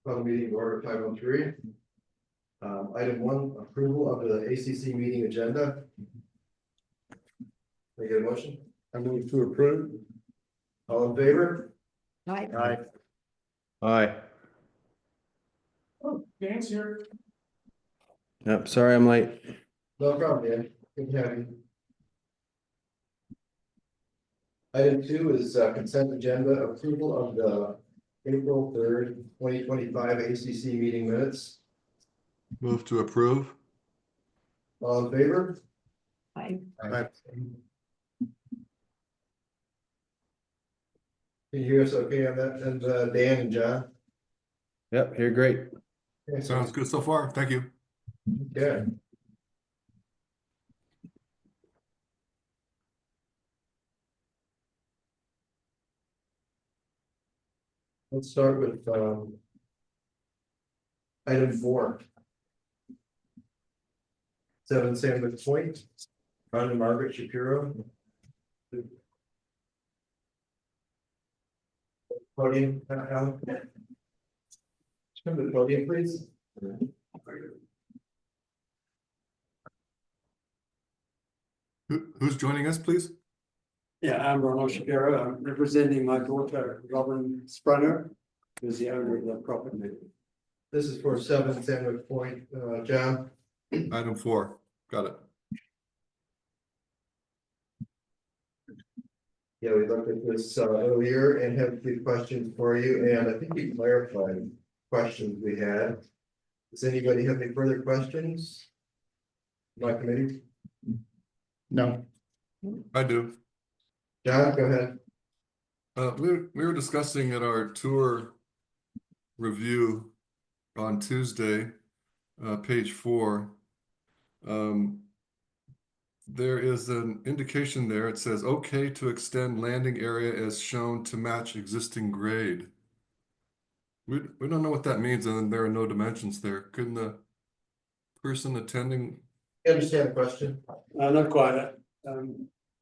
Call the meeting to order 5:03. Item 1, approval of the ACC meeting agenda. Can I get a motion? I move to approve. All in favor? Aye. Aye. Aye. Oh, Dan's here. Yep, sorry I'm late. No problem, Dan. Good to have you. Item 2 is consent agenda approval of the April 3rd, 2025 ACC meeting minutes. Move to approve. All in favor? Aye. Aye. Can you hear us okay on that? And Dan and John? Yep, you're great. Okay, Sounds good so far. Thank you. Yeah. Let's start with item 4. 7 Sanwick Point, Ron and Margaret Shapiro. Podium, Alan. Come to the podium, please. Who's joining us, please? Yeah, I'm Ronald Shapiro. I'm representing my daughter, Robin Sprunner, who's the owner of the property. This is for 7 Sanwick Point, John. Item 4. Got it. Yeah, we looked at this earlier and have a few questions for you, and I think you clarified questions we had. Does anybody have any further questions? My committee? No. I do. John, go ahead. We were discussing at our tour review on Tuesday, page 4. There is an indication there. It says, okay to extend landing area as shown to match existing grade. We don't know what that means, and there are no dimensions there. Couldn't the person attending? You understand the question? Not quite.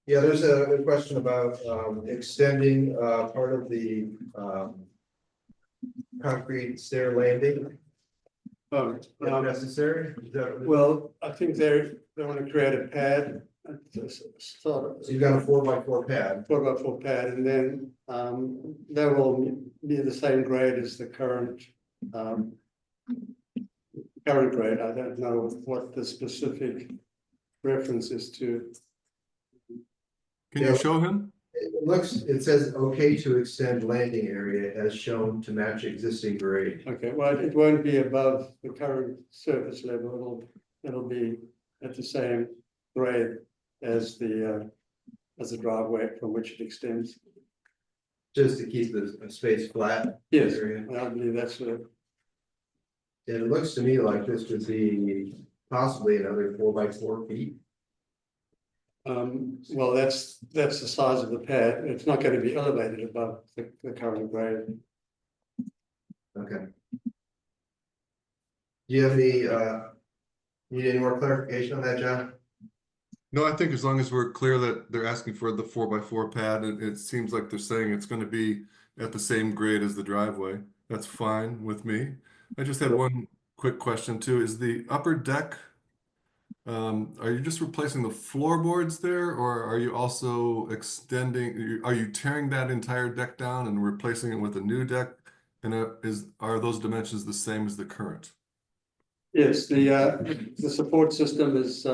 Yeah, there's a question about extending part of the concrete stair landing if necessary. Is that what it is? Well, I think they want to create a pad, sort of So you've got a 4x4 pad. 4x4 pad, and then they will be the same grade as the current grade. I don't know what the specific reference is to. Can Yeah. you show him? It says okay to extend landing area as shown to match existing grade. Okay, well, it won't be above the current surface level. It'll be at the same grade as the driveway from which it extends. Just to keep the space flat. Yes, area. I believe that's And it looks to me like this would be possibly another 4x4 feet. well, that's the size of the pad. It's not going to be elevated above the current grade. Okay. Do you have any need any more clarification on that, John? No, I think as long as we're clear that they're asking for the 4x4 pad, and it seems like they're saying it's going to be at the same grade as the driveway. That's fine with me. I just had one quick question too. Is the upper deck, are you just replacing the floorboards there, or are you also extending, are you tearing that entire deck down and replacing it with a new deck? And are those dimensions the same as the current? Yes, the support system is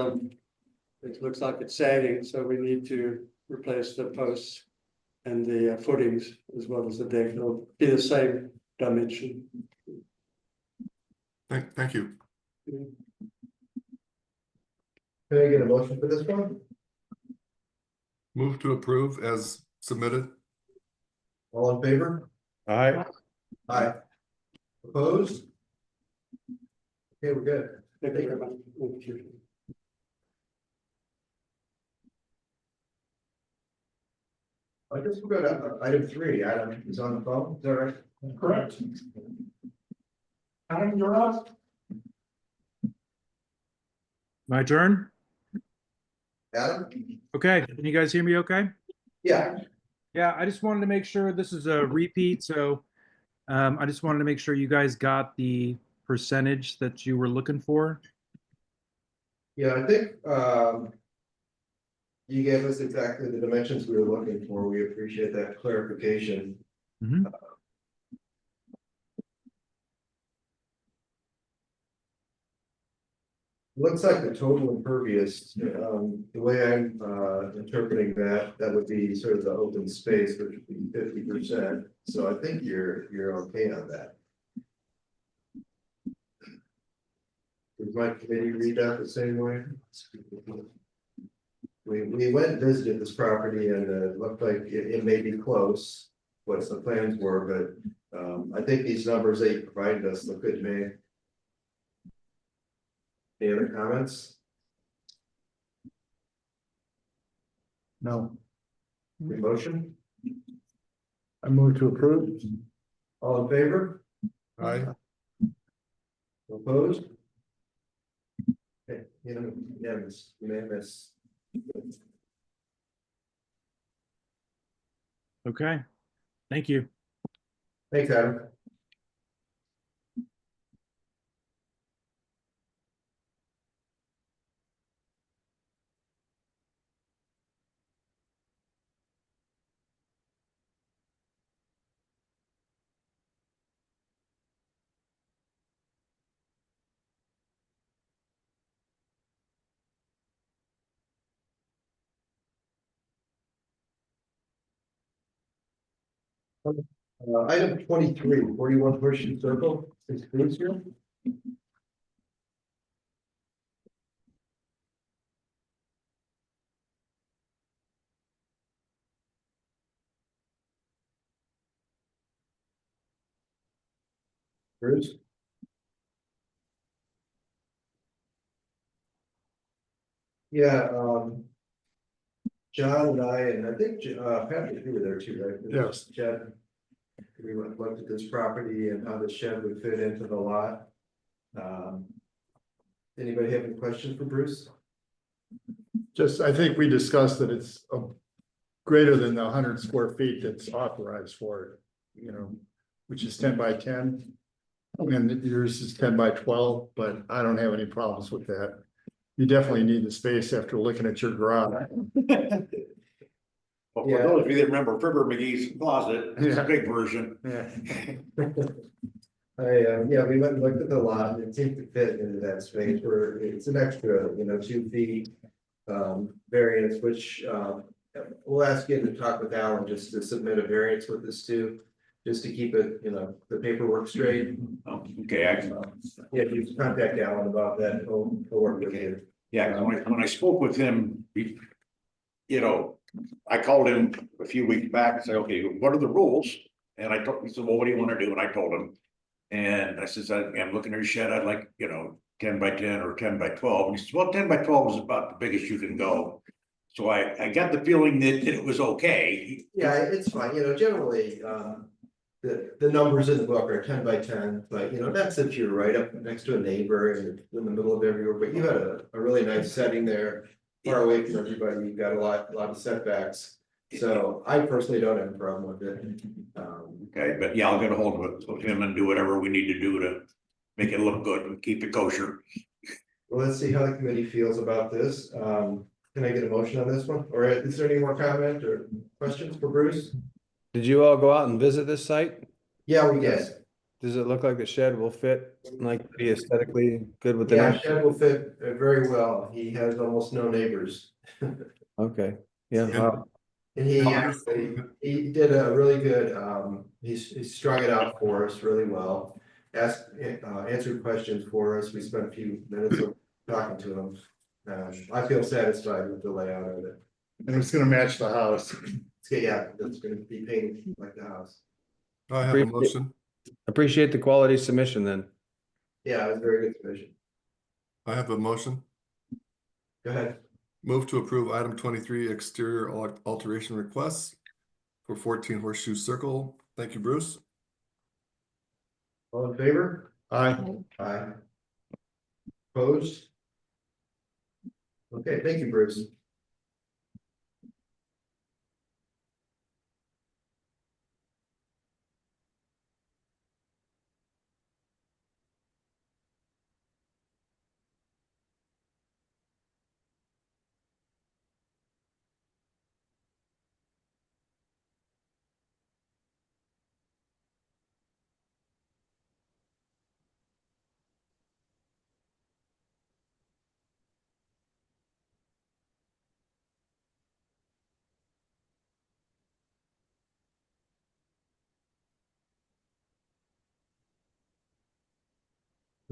it looks like it's sagging, so we need to replace the posts and the footings as well as the deck. It'll be the same dimension. Thank you. Can I get a motion for this one? Move to approve as submitted. All in favor? Aye. Aye. Opposed? Okay, we're good. Thank you very much. Thank you. I guess we'll go to item 3. Adam is on the phone. Is that right? Correct. Adam, you're up. My turn? Adam? Okay, can you guys hear me okay? Yeah. Yeah, I just wanted to make sure this is a repeat, so I just wanted to make sure you guys got the percentage that you were looking for. Yeah, I think, you gave us exactly the dimensions we were looking for. We appreciate that clarification. Mhm. Looks like the total impervious, the way I'm interpreting that, that would be sort of the open space, which would be 50%. So I think you're okay on that. Does my committee read that the same way? We went and visited this property and it looked like it may be close, what the plans were, but I think these numbers that you provided us look good to me. Any other comments? No. Any motion? I move to approve. All in favor? Aye. Opposed? Okay, unanimous. Okay, thank you. Thanks, Adam. Item 23, 41 Horseshoe Circle, is Bruce here? Bruce? Yeah, John and I think, Patrick, you were there too, right? Yes. Chad, we went and looked at this property and how the shed would fit into the lot. Anybody have any questions for Bruce? Just, I think we discussed that it's greater than the 100 square feet that's authorized for it, you know, which is 10 by 10. And yours is 10 by 12, but I don't have any problems with that. You definitely need the space after looking at your garage. Well, for Yeah. those of you that remember Fibber McGee's closet, it's a Yeah. big version. Yeah. Yeah, we went and looked at the lot and it seemed to fit into that space where it's an extra, 2 feet. Variance, which, we'll ask you to talk with Alan just to submit a variance with this too. Just to keep it, the paperwork straight. Oh, okay, Yeah, you can contact Alan about that, he'll work with you. yeah, 'cause when I spoke with him, I called him a few weeks back and said, okay, what are the rules? And he said, well, what do you want to do? And I told him. And I says, I'm looking at your shed, I'd like, 10 by 10 or 10 by 12. And he says, well, 10 by 12 is about the biggest you can go. So I got the feeling that it was okay. Yeah, it's fine, generally, the numbers in the book are 10 by 10, but that's if you're right up next to a neighbor and in the middle of everywhere, but you had a really nice setting there. Far away from everybody, you've got a lot of setbacks, so I personally don't have a problem with it. Okay, but yeah, I'll get a hold of him and do whatever we need to do to make it look good and keep it kosher. Well, let's see how the committee feels about this. Can I get a motion on this one? Or is there any more comment or questions for Bruce? Did you all go out and visit this site? Yeah, we did. Does it look like the shed will fit, like be aesthetically good with the Yeah, neighbors? shed will fit very well. He has almost no neighbors. Okay, yeah, And- wow. And he did a really good, he strung it out for us really well. Answered questions for us. We spent a few minutes talking to him. I feel satisfied with the layout of it. And it's gonna match the house. Yeah, it's gonna be painted like the house. I have a motion. Appreciate the quality submission then. Yeah, it was a very good submission. I have a motion. Go ahead. Move to approve item 23 exterior alteration requests for 14 Horseshoe Circle. Thank you, Bruce. All in favor? Aye. Aye. Opposed? Okay, thank you, Bruce.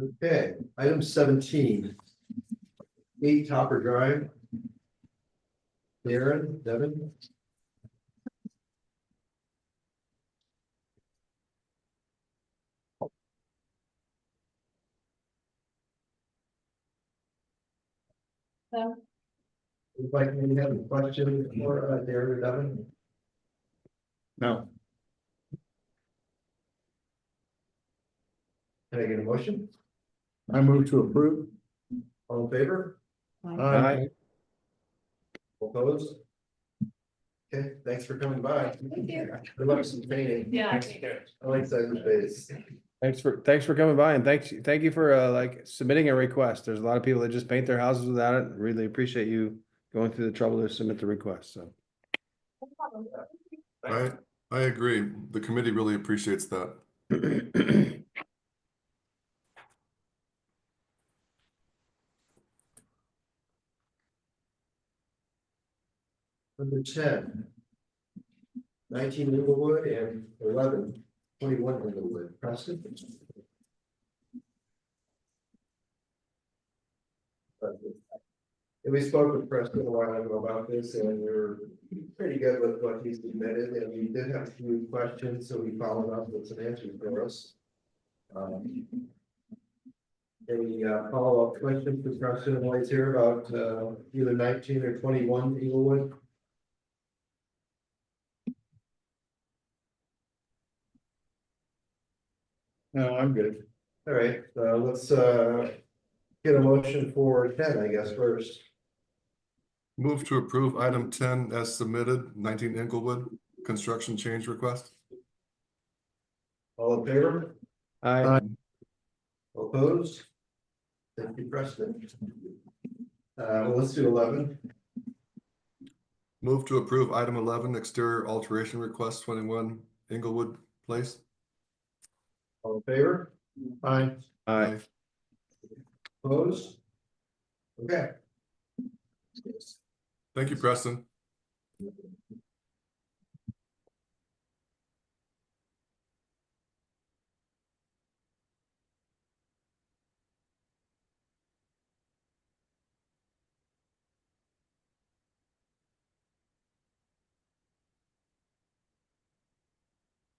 Okay, item 17. 8 Topper Drive. Devin. Would like me to have a question for Darren or Devin? No, Can I get a motion? I move to approve. All in favor? Aye. Opposed? Okay, thanks for coming by. Thank you. Good luck with painting. Yeah. I like cyberspace. Thanks for coming by and thank you for like submitting a request. There's a lot of people that just paint their houses without it. Really appreciate you going through the trouble to submit the request, so. I agree. The committee really appreciates that. Number 10. 19 Inglewood and 21 Inglewood. Preston. And we spoke with Preston a while ago about this, and we were pretty good with what he submitted, and we did have a few questions, so we followed up with some answers for us. Any follow-up questions for Preston while he's here about either 19 or 21 Inglewood? No, I'm good. All right, let's get a motion for 10, I guess, first. Move to approve item 10 as submitted, 19 Inglewood, construction change request. All in favor? Aye. Opposed? Thank you, Preston. Well, let's do 11. Move to approve item 11, exterior alteration request, 21 Inglewood Place. All in favor? Aye. Aye. Opposed? Okay. Thank you, Preston.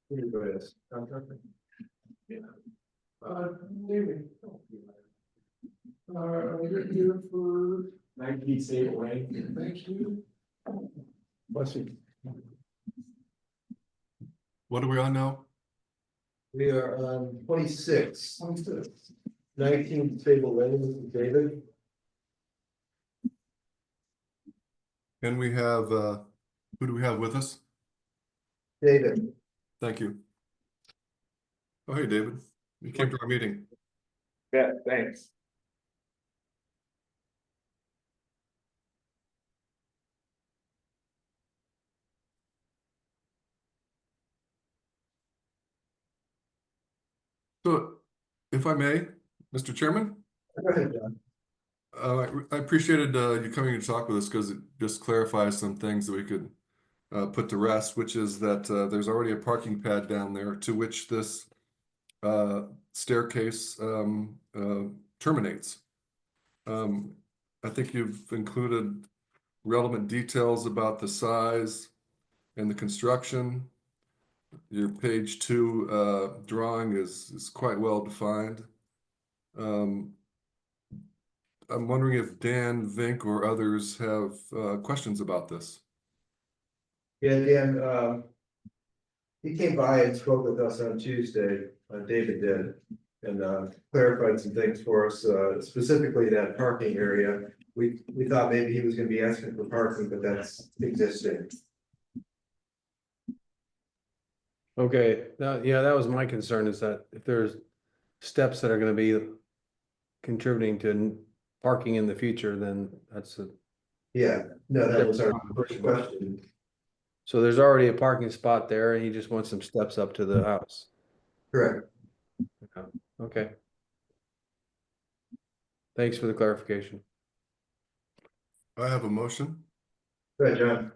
Here it is. Contractor. Yeah. Maybe. You're here for 19 State Lane. Thank you. Bless you. What are we on now? We are on 26. 19 Stable Lane, this is David. And we have, who do we have with us? David. Thank you. Oh, hey, David. You came to our meeting. Yeah, thanks. So, if I may, Mr. Chairman, Go ahead, John. I appreciated you coming to talk with us because it just clarifies some things that we could put to rest, which is that there's already a parking pad down there to which this staircase terminates. I think you've included relevant details about the size and the construction. Your page 2 drawing is quite well defined. I'm wondering if Dan, Vink, or others have questions about this. Yeah, Dan, he came by and spoke with us on Tuesday, David did, and clarified some things for us, specifically that parking area. We thought maybe he was gonna be asking for parking, but that's existing. Okay, yeah, that was my concern, is that if there's steps that are gonna be contributing to parking in the future, then that's a, Yeah, no, that was our first question. so there's already a parking spot there and he just wants some steps up to the house. Correct. Okay. Thanks for the clarification. I have a motion. Go ahead, John.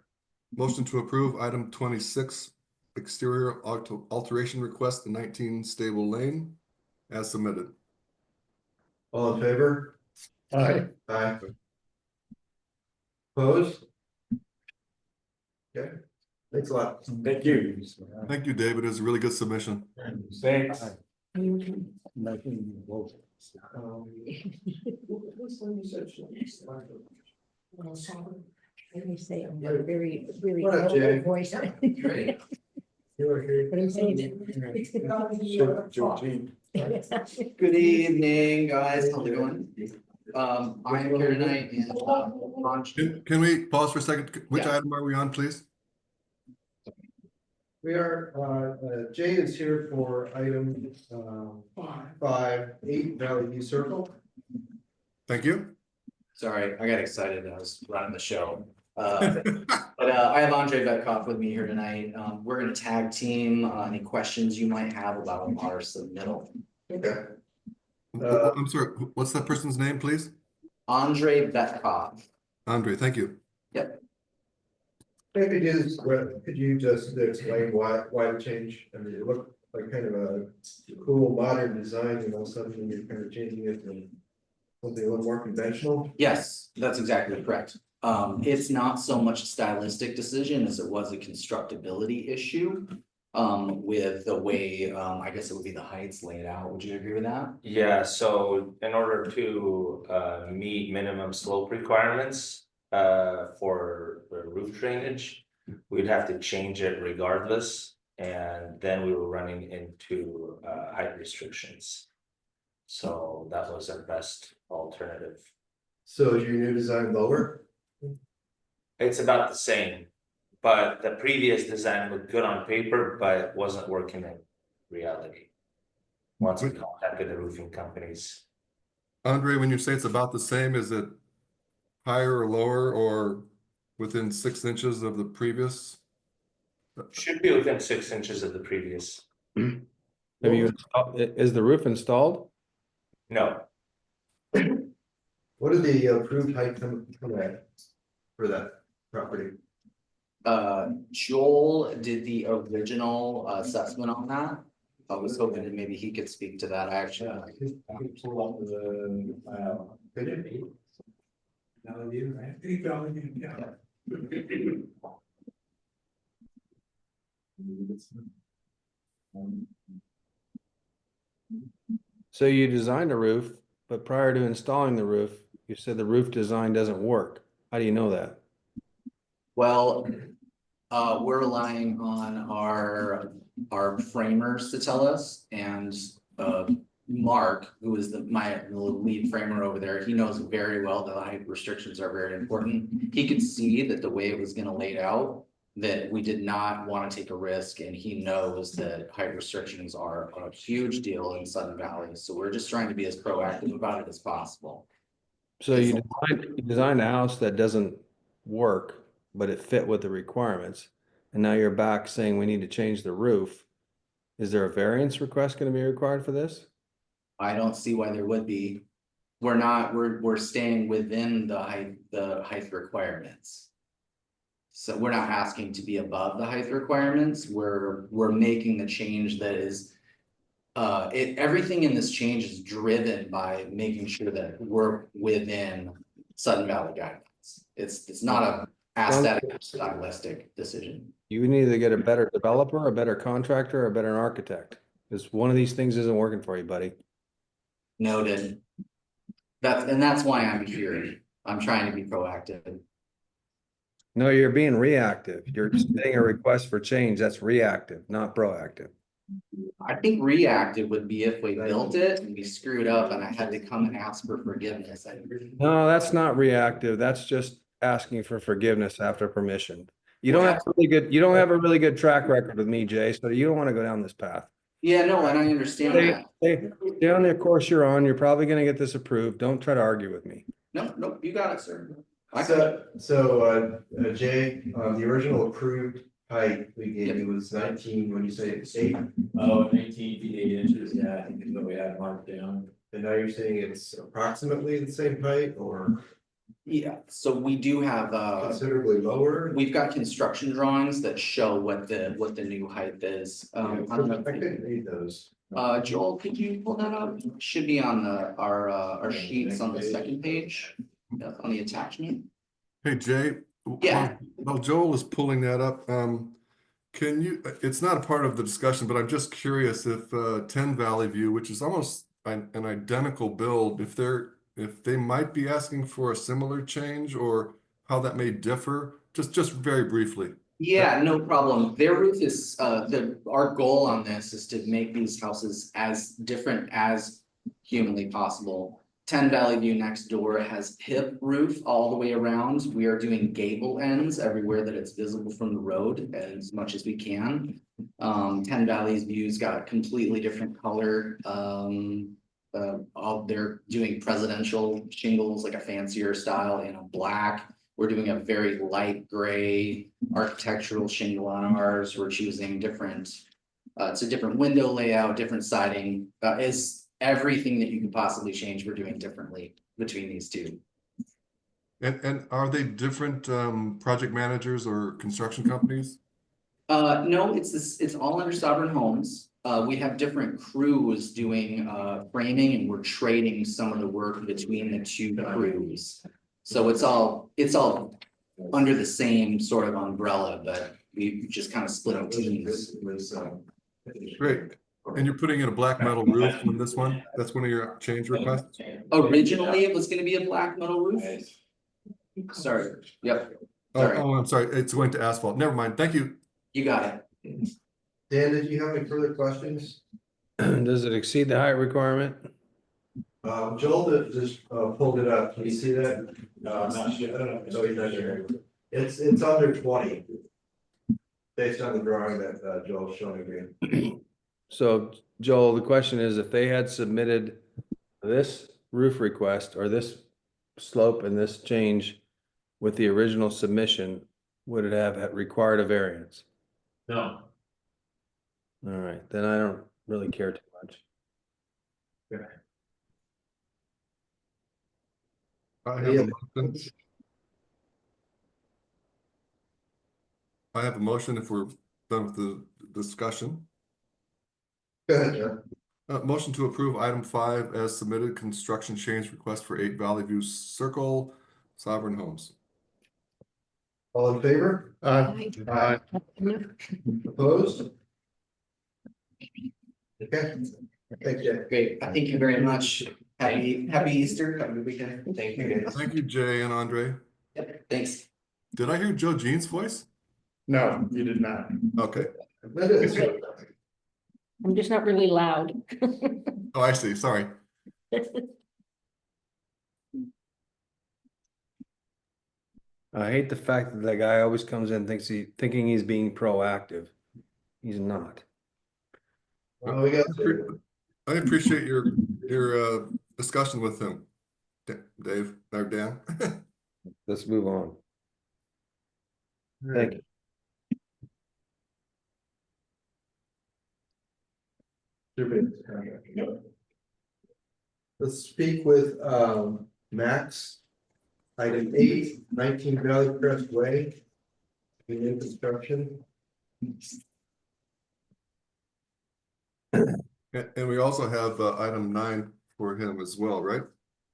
Motion to approve item 26, exterior alteration request, the 19 Stable Lane, as submitted. All in favor? Aye. Aye. Opposed? Okay, thanks a lot. Thank you. Thank you, David. It was a really good submission. Thanks. Let me say, I'm a very, very What up, Jay? low voice. But I'm saying it. Good evening, guys. How's it going? I am here tonight in Can we pause for a second? Which Yeah. item are we on, please? We are, Jay is here for item, 5, 8 Valley View Circle. Thank you. Sorry, I got excited. I was running the show. But I have Andre Vetkov with me here tonight. We're gonna tag team any questions you might have about our submittal. Okay. I'm sorry, what's that person's name, please? Andre Vetkov. Andre, thank you. Maybe could you just explain why the change? I mean, it looked like kind of a cool modern design, you know, something you're kind of changing it from something a little more conventional. Yes, that's exactly correct. It's not so much a stylistic decision as it was a constructability issue. With the way, I guess it would be the heights laid out. Would you agree with that? Yeah, so in order to meet minimum slope requirements for the roof drainage, we'd have to change it regardless, and then we were running into height restrictions. So that was our best alternative. So is your new design lower? It's about the same, but the previous design looked good on paper, but wasn't working in reality. Once we contacted the roofing companies. Andre, when you say it's about the same, is it higher or lower or within 6 inches of the previous? Should be within 6 inches of the previous. Have you, is the roof installed? No, What did the approved height come at for that property? Joel did the original assessment on that. I was hoping that maybe he could speak to that. I actually. Pull up the, could it be? So you designed a roof, but prior to installing the roof, you said the roof design doesn't work. How do you know that? Well, we're relying on our framers to tell us, and Mark, who is the lead framer over there, he knows very well that the height restrictions are very important. He could see that the way it was gonna lay out, that we did not want to take a risk, and he knows that height restrictions are a huge deal in Sudden Valley, so we're just trying to be as proactive about it as possible. So you designed a house that doesn't work, but it fit with the requirements. And now you're back saying we need to change the roof. Is there a variance request going to be required for this? I don't see why there would be. We're staying within the height requirements. So we're not asking to be above the height requirements. We're making the change that is. Everything in this change is driven by making sure that we're within Sudden Valley guidelines. It's not a aesthetic stylistic decision. You need to get a better developer, a better contractor, or a better architect. Because one of these things isn't working for you, buddy. Noted. That's why I'm here. I'm trying to be proactive. No, you're being reactive. You're submitting a request for change. That's reactive, not proactive. I think reactive would be if we built it and we screwed up and I had to come and ask for forgiveness. No, that's not reactive. That's just asking for forgiveness after permission. You don't have a really good track record with me, Jay, so you don't want to go down this path. Yeah, no, and I understand that. Stay on the course you're on. You're probably gonna get this approved. Don't try to argue with me. Nope, you got it, sir. Jay, the original approved height we gave you was 19, when you say it's 8, Oh, 19 feet 8 inches, yeah, I think is what we had marked down. and now you're saying it's approximately the same height, or? Yeah, so we do have, considerably lower? we've got construction drawings that show what the new height is. I don't know. I couldn't read those. Joel, could you pull that up? Should be on our sheets on the second page, on the attachment. Hey, Jay. Yeah. While Joel is pulling that up, can you, it's not a part of the discussion, but I'm just curious if 10 Valley View, which is almost an identical build, if they might be asking for a similar change or how that may differ, just very briefly. Yeah, no problem. Their roof is, our goal on this is to make these houses as different as humanly possible. 10 Valley View next door has hip roof all the way around. We are doing gable ends everywhere that it's visible from the road as much as we can. 10 Valley's View's got a completely different color. They're doing presidential shingles, like a fancier style in a black. We're doing a very light gray architectural shingle on ours. We're choosing different, it's a different window layout, different siding, is everything that you could possibly change, we're doing differently between these two. And are they different project managers or construction companies? No, it's all under Sovereign Homes. We have different crews doing framing, and we're trading some of the work between the two crews. So it's all under the same sort of umbrella, but we just kind of split up teams. Great. And you're putting in a black metal roof on this one? That's one of your change requests? Originally, it was gonna be a black metal roof. Sorry, yep, sorry. Oh, I'm sorry. It's going to asphalt. Never mind. Thank you. You got it. Dan, did you have any further questions? Does it exceed the height requirement? Joel just pulled it up. Can you see that? I'm not sure, I don't know. No, he's not sure. It's under 20. Based on the drawing that Joel's showing me. So Joel, the question is, if they had submitted this roof request or this slope and this change with the original submission, would it have required a variance? No. All right, then I don't really care too much. I have a motion if we're done with the discussion. Go ahead, John. Motion to approve item 5 as submitted, construction change request for 8 Valley View Circle, Sovereign Homes. All in favor? Aye. Opposed? Okay. Thank you. Great, thank you very much. Happy Easter, have a good weekend. Thank you. Thank you, Jay and Andre. Yep, thanks. Did I hear Joe Jean's voice? No, you did not. Okay. That is. I'm just not really loud. Oh, I see. Sorry. I hate the fact that that guy always comes in thinking he's being proactive. He's not. Well, we got I appreciate your discussion with him, Dave or Dan. Let's move on. Thank you. Let's speak with Max. Item 8, 19 Valley Crest Way. In construction. And we also have item 9 for him as well, right?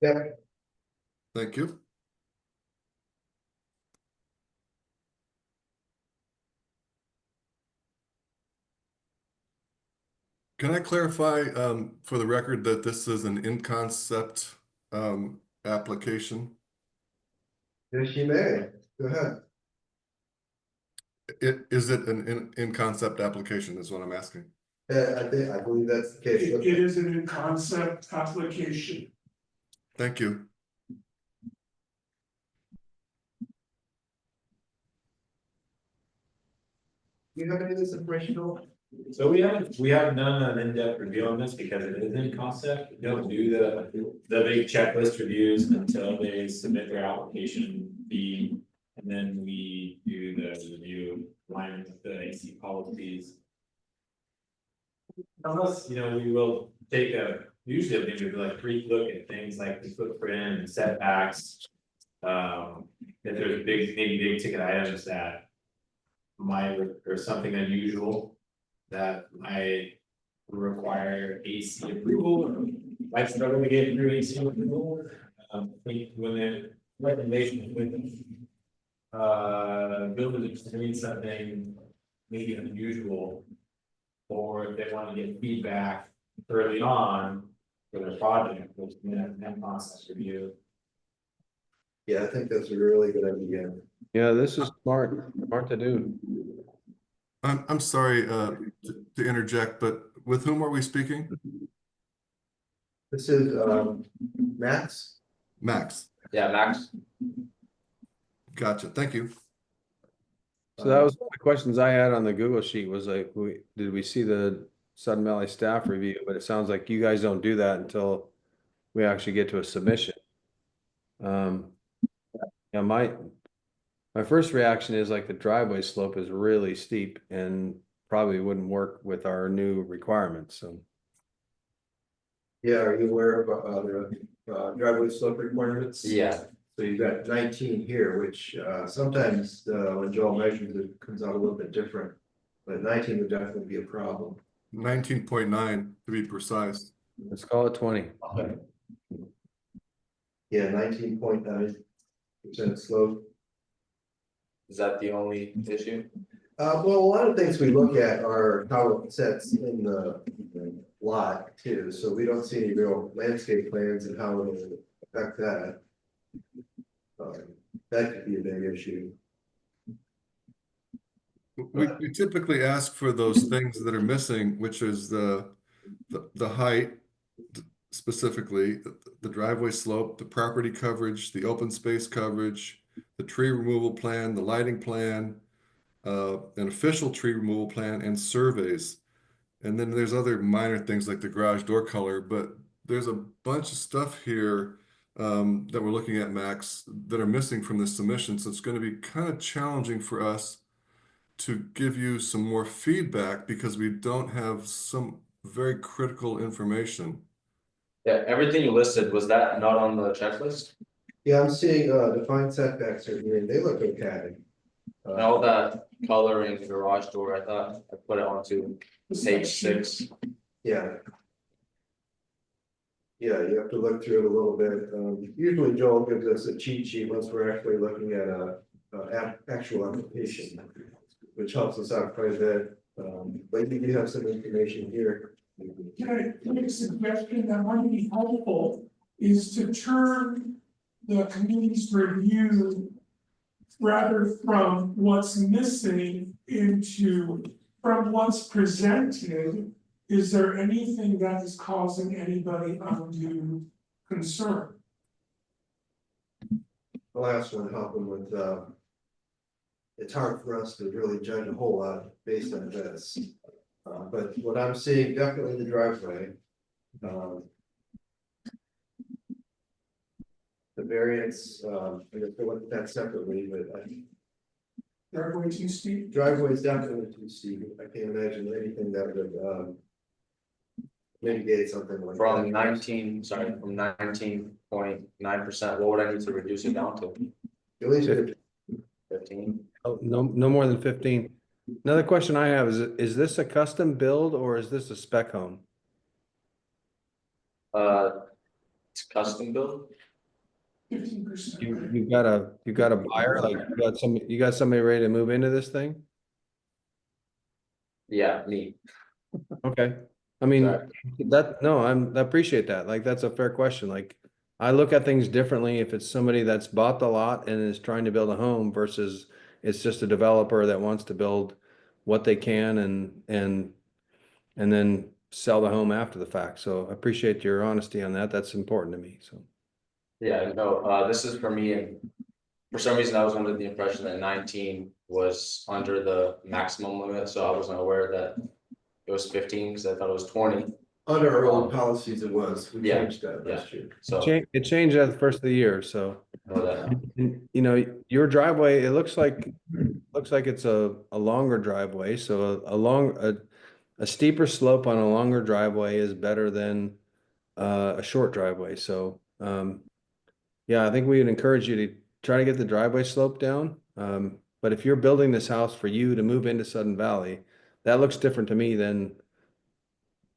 Yeah. Thank you. Can I clarify for the record that this is an in-concept application? Yes, you may. Go ahead. Is it an in-concept application is what I'm asking. I believe that's the case. It is an in-concept application. Thank you. Do you have any of this information? So we have done an in-depth review on this because it is in concept. We don't do the big checklist reviews until they submit their application fee. And then we do the review line with the AC policies. Unless, we will take usually a brief look at things like the footprint and setbacks. If there's maybe big ticket items that or something unusual that might require AC approval, might struggle to get through AC approval. I think when the recommendation with builders doing something maybe unusual, or if they want to get feedback early on for their project, which then process review. Yeah, I think that's a really good idea. Yeah, this is smart to do. I'm sorry, to interject, but with whom are we speaking? This is, Max. Max. Yeah, Max. Gotcha. Thank you. So that was one of the questions I had on the Google sheet was like, did we see the Sudden Valley staff review? But it sounds like you guys don't do that until we actually get to a submission. Yeah, my first reaction is like the driveway slope is really steep and probably wouldn't work with our new requirements, so. Yeah, are you aware of, the driveway slope requirements? Yeah. So you've got 19 here, which, sometimes, when Joel measures it, comes out a little bit different. But 19 would definitely be a problem. 19.9 to be precise. Let's call it 20. Okay. Yeah, 19.9% slope. Is that the only issue? Well, a lot of things we look at are how it sets in the lot too, so we don't see any real landscape plans and how it will affect that. That could be a big issue. We typically ask for those things that are missing, which is the height, specifically, the driveway slope, the property coverage, the open space coverage, the tree removal plan, the lighting plan, an official tree removal plan, and surveys. And then there's other minor things like the garage door color, but there's a bunch of stuff here that we're looking at, Max, that are missing from this submission. So it's going to be kind of challenging for us to give you some more feedback because we don't have some very critical information. Yeah, everything you listed, was that not on the checklist? Yeah, I'm seeing defined setbacks are here, they look okay. And all that coloring garage door, I thought I put it onto page 6. Yeah. Yeah, you have to look through it a little bit. Usually Joel gives us a cheat sheet once we're actually looking at a actual application, which helps us out quite a bit. But you do have some information here. Can I make a suggestion that might be helpful is to turn the committee's review rather from what's missing into from what's presented. Is there anything that is causing anybody undue concern? The last one helping with it's hard for us to really judge a whole lot based on this. But what I'm seeing, definitely the driveway. The variance, I guess we'll look at that separately, but Driveway too steep? driveway is definitely too steep. I can't imagine anything that would mitigate something like From that. 19.9%, what would I need to reduce it down to? At least 15? Oh, no more than 15. Another question I have is this a custom build or is this a spec home? It's custom build? 15%. You got a buyer, like you got somebody ready to move into this thing? Yeah, me. Okay. I mean, Sorry. I appreciate that. Like, that's a fair question. Like, I look at things differently if it's somebody that's bought the lot and is trying to build a home versus it's just a developer that wants to build what they can and then sell the home after the fact. So I appreciate your honesty on that. That's important to me, so. Yeah, no, this is for me, and for some reason I was under the impression that 19 was under the maximum limit, so I wasn't aware that it was 15 because I thought it was 20. Under our old policies, it was. We Yeah, changed that last year. So It changed at the first of the year, so. know that. And, you know, your driveway, it looks like it's a longer driveway, so a steeper slope on a longer driveway is better than a short driveway, so yeah, I think we would encourage you try to get the driveway slope down. But if you're building this house for you to move into Sudden Valley, that looks different to me than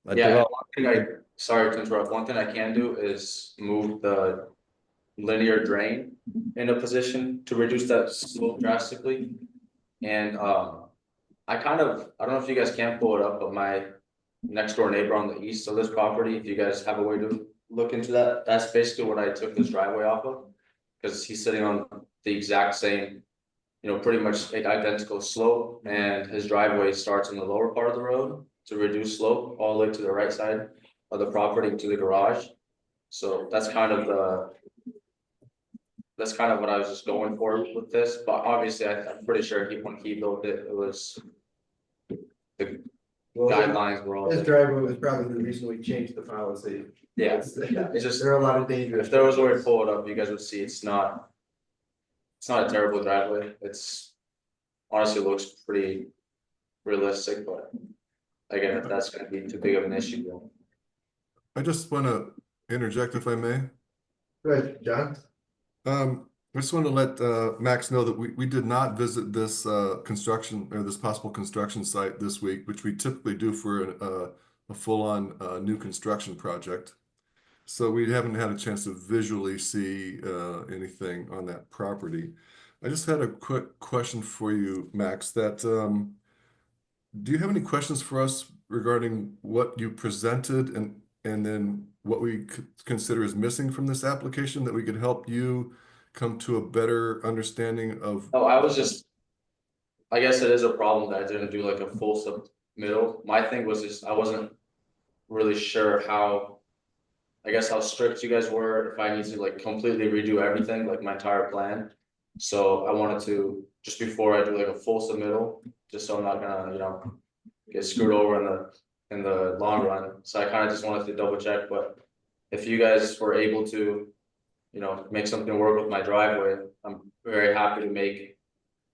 a Yeah, develop- sorry to interrupt, one thing I can do is move the linear drain in a position to reduce that slope drastically. And I don't know if you guys can pull it up, but my next door neighbor on the east of this property, if you guys have a way to look into that, that's basically what I took this driveway off of. Cause he's sitting on the exact same, you know, pretty much identical slope, and his driveway starts in the lower part of the road to reduce slope all the way to the right side of the property to the garage. So that's kind of what I was just going for with this, but obviously I'm pretty sure when he built it, it was the Well, guidelines were all. his driveway was probably the reason we changed the policy. Yeah, It's just, there are a lot of dangerous. if there was a way to pull it up, you guys would see it's not a terrible driveway. It's honestly looks pretty realistic, but again, if that's gonna be too big of an issue, then. I just want to interject if I may. Go ahead, John. I just want to let Max know that we did not visit this construction or this possible construction site this week, which we typically do for a full-on new construction project. So we haven't had a chance to visually see anything on that property. I just had a quick question for you, Max, that do you have any questions for us regarding what you presented and then what we consider is missing from this application that we could help you come to a better understanding of? Oh, I guess it is a problem that I didn't do like a full submittal. My thing was just, I wasn't really sure how strict you guys were, if I need to like completely redo everything, like my entire plan. So I wanted to, just before I do like a full submittal, just so I'm not gonna, you know, get screwed over in the long run. So I kind of just wanted to double check, but if you guys were able to, you know, make something work with my driveway, I'm very happy to make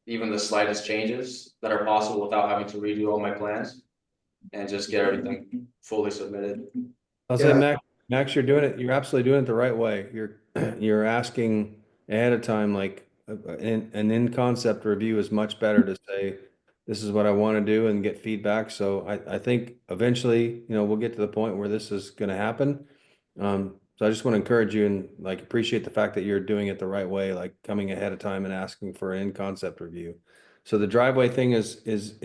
even the slightest changes that are possible without having to redo all my plans and just get everything fully submitted. I'll say, Max, you're doing it, you're absolutely doing it the right way. You're asking ahead of time, like an in-concept review is much better to say, this is what I want to do and get feedback. So I think eventually, you know, we'll get to the point where this is going to happen. So I just want to encourage you and like appreciate the fact that you're doing it the right way, like coming ahead of time and asking for an in-concept review. So the driveway thing is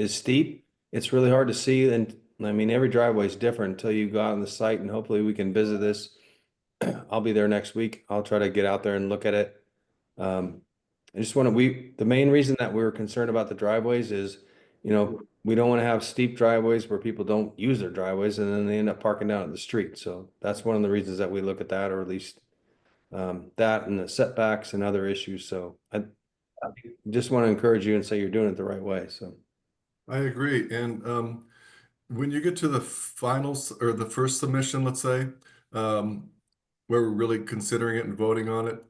steep. It's really hard to see, and I mean every driveway is different until you go out on the site, and hopefully we can visit this. I'll be there next week. I'll try to get out there and look at it. I just want to, the main reason that we were concerned about the driveways is, you know, we don't want to have steep driveways where people don't use their driveways and then they end up parking down at the street. So that's one of the reasons that we look at that, or at least that and the setbacks and other issues. So I just want to encourage you and say you're doing it the right way. So I agree. And when you get to the finals or the first submission, let's say, where we're really considering it and voting on it,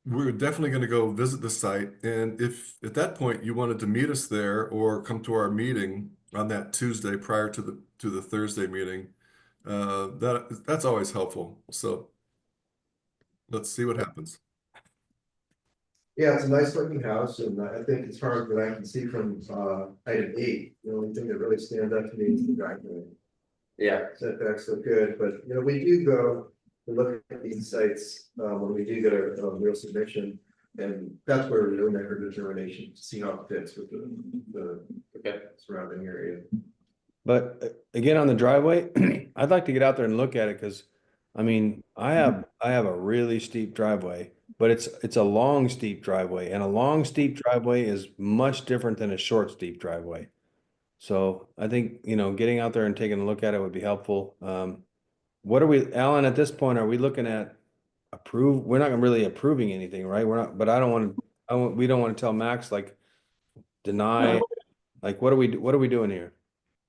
we're definitely going to go visit the site. And if at that point you wanted to meet us there or come to our meeting on that Tuesday prior to the Thursday meeting, that's always helpful. So let's see what happens. Yeah, it's a nice looking house, and I think as far as what I can see from item 8, the only thing that really stands out to me is the driveway. Yeah. Setbacks look good, but you know, we do go to look at these sites when we do get a real submission, and that's where we really make our determination to see how it fits with the surrounding area. but again, on the driveway, I'd like to get out there and look at it, because I mean, I have a really steep driveway, but it's a long steep driveway, and a long steep driveway is much different than a short steep driveway. So I think, you know, getting out there and taking a look at it would be helpful. What are we, Alan, at this point, are we looking at we're not really approving anything, right? We're not, but we don't want to tell Max like deny, like what are we doing here?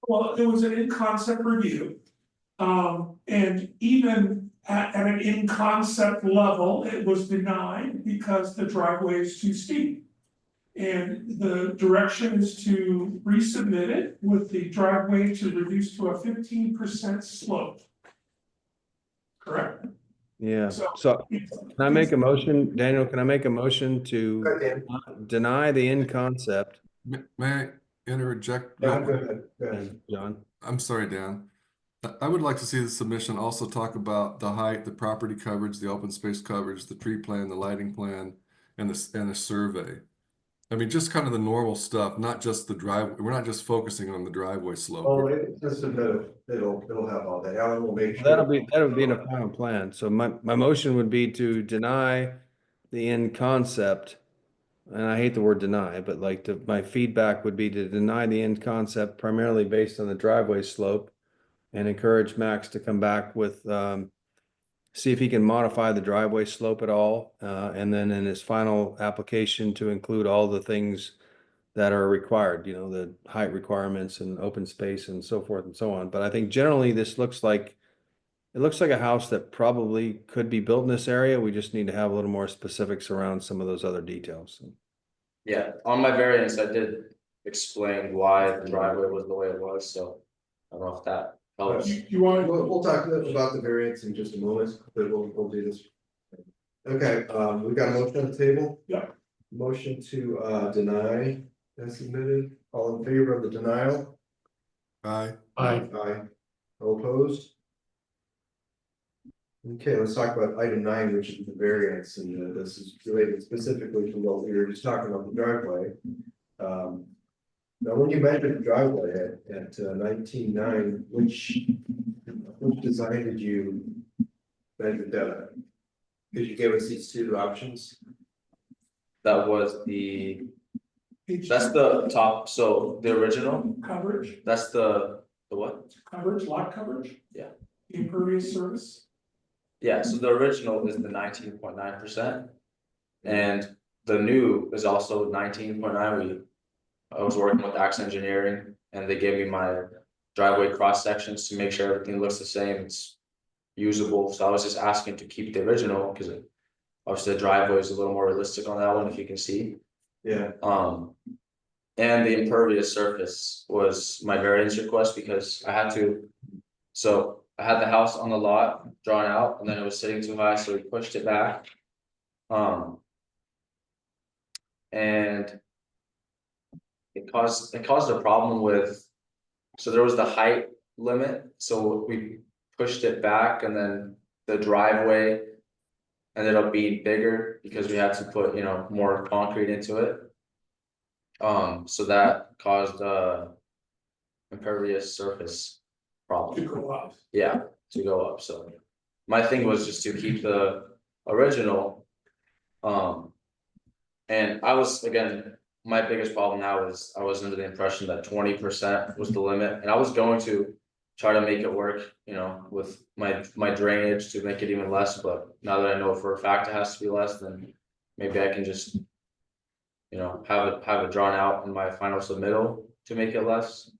Well, it was an in-concept review. And even at an in-concept level, it was denied because the driveway is too steep. And the direction is to resubmit it with the driveway to reduce to a 15% slope. Correct? Yeah, So- so can I make a motion, Daniel, can I make a motion to Okay, deny the in concept? May I interject? yeah, real go quick? ahead, go ahead. John, I'm sorry, Dan. I would like to see the submission also talk about the height, the property coverage, the open space coverage, the tree plan, the lighting plan, and the survey. I mean, just kind of the normal stuff, not just the drive. We're not just focusing on the driveway slope. Oh, it's just a bit, it'll have all that. Alan will make sure. that'll be in a final plan. So my motion would be to deny the in concept. And I hate the word deny, but like my feedback would be to deny the end concept primarily based on the driveway slope. And encourage Max to come back with, see if he can modify the driveway slope at all. And then in his final application to include all the things that are required, you know, the height requirements and open space and so forth and so on. But I think generally this looks like, it looks like a house that probably could be built in this area. We just need to have a little more specifics around some of those other details. Yeah, on my variance, I did explain why the driveway was the way it was, so I don't know if that helps. You want, We'll talk about the variance in just a moment, but we'll do this. Okay, we've got a motion on the table. Yeah. Motion to deny as submitted. All in favor of the denial? Aye. Aye. All opposed? Okay, let's talk about item 9, which is the variance, and this is related specifically to what we were just talking about, the driveway. Now, when you measured the driveway at 19.9, which design did you measure that at? Because you gave us these two options. That was that's the top, so the original, coverage, that's the what? coverage, lot coverage? Yeah. Impervious surface? Yeah, so the original is the 19.9%. And the new is also 19.9. I was working with Axe Engineering and they gave me my driveway cross sections to make sure everything looks the same, it's usable. So I was just asking to keep the original because obviously the driveway is a little more realistic on that one, if you can see. Yeah. And the impervious surface was my variance request because I had to, so I had the house on the lot drawn out and then it was sitting too high, so we pushed it back. And it caused a problem with, so there was the height limit, so we pushed it back and then the driveway ended up being bigger because we had to put, you know, more concrete into it. So that caused impervious surface problem. To go up. Yeah, to go up, so my thing was just to keep the original. And I was, again, my biggest problem now is I was under the impression that 20% was the limit, and I was going to try to make it work, you know, with my drainage to make it even less, but now that I know for a fact it has to be less, then maybe I can just, you know, have it drawn out in my final submittal to make it less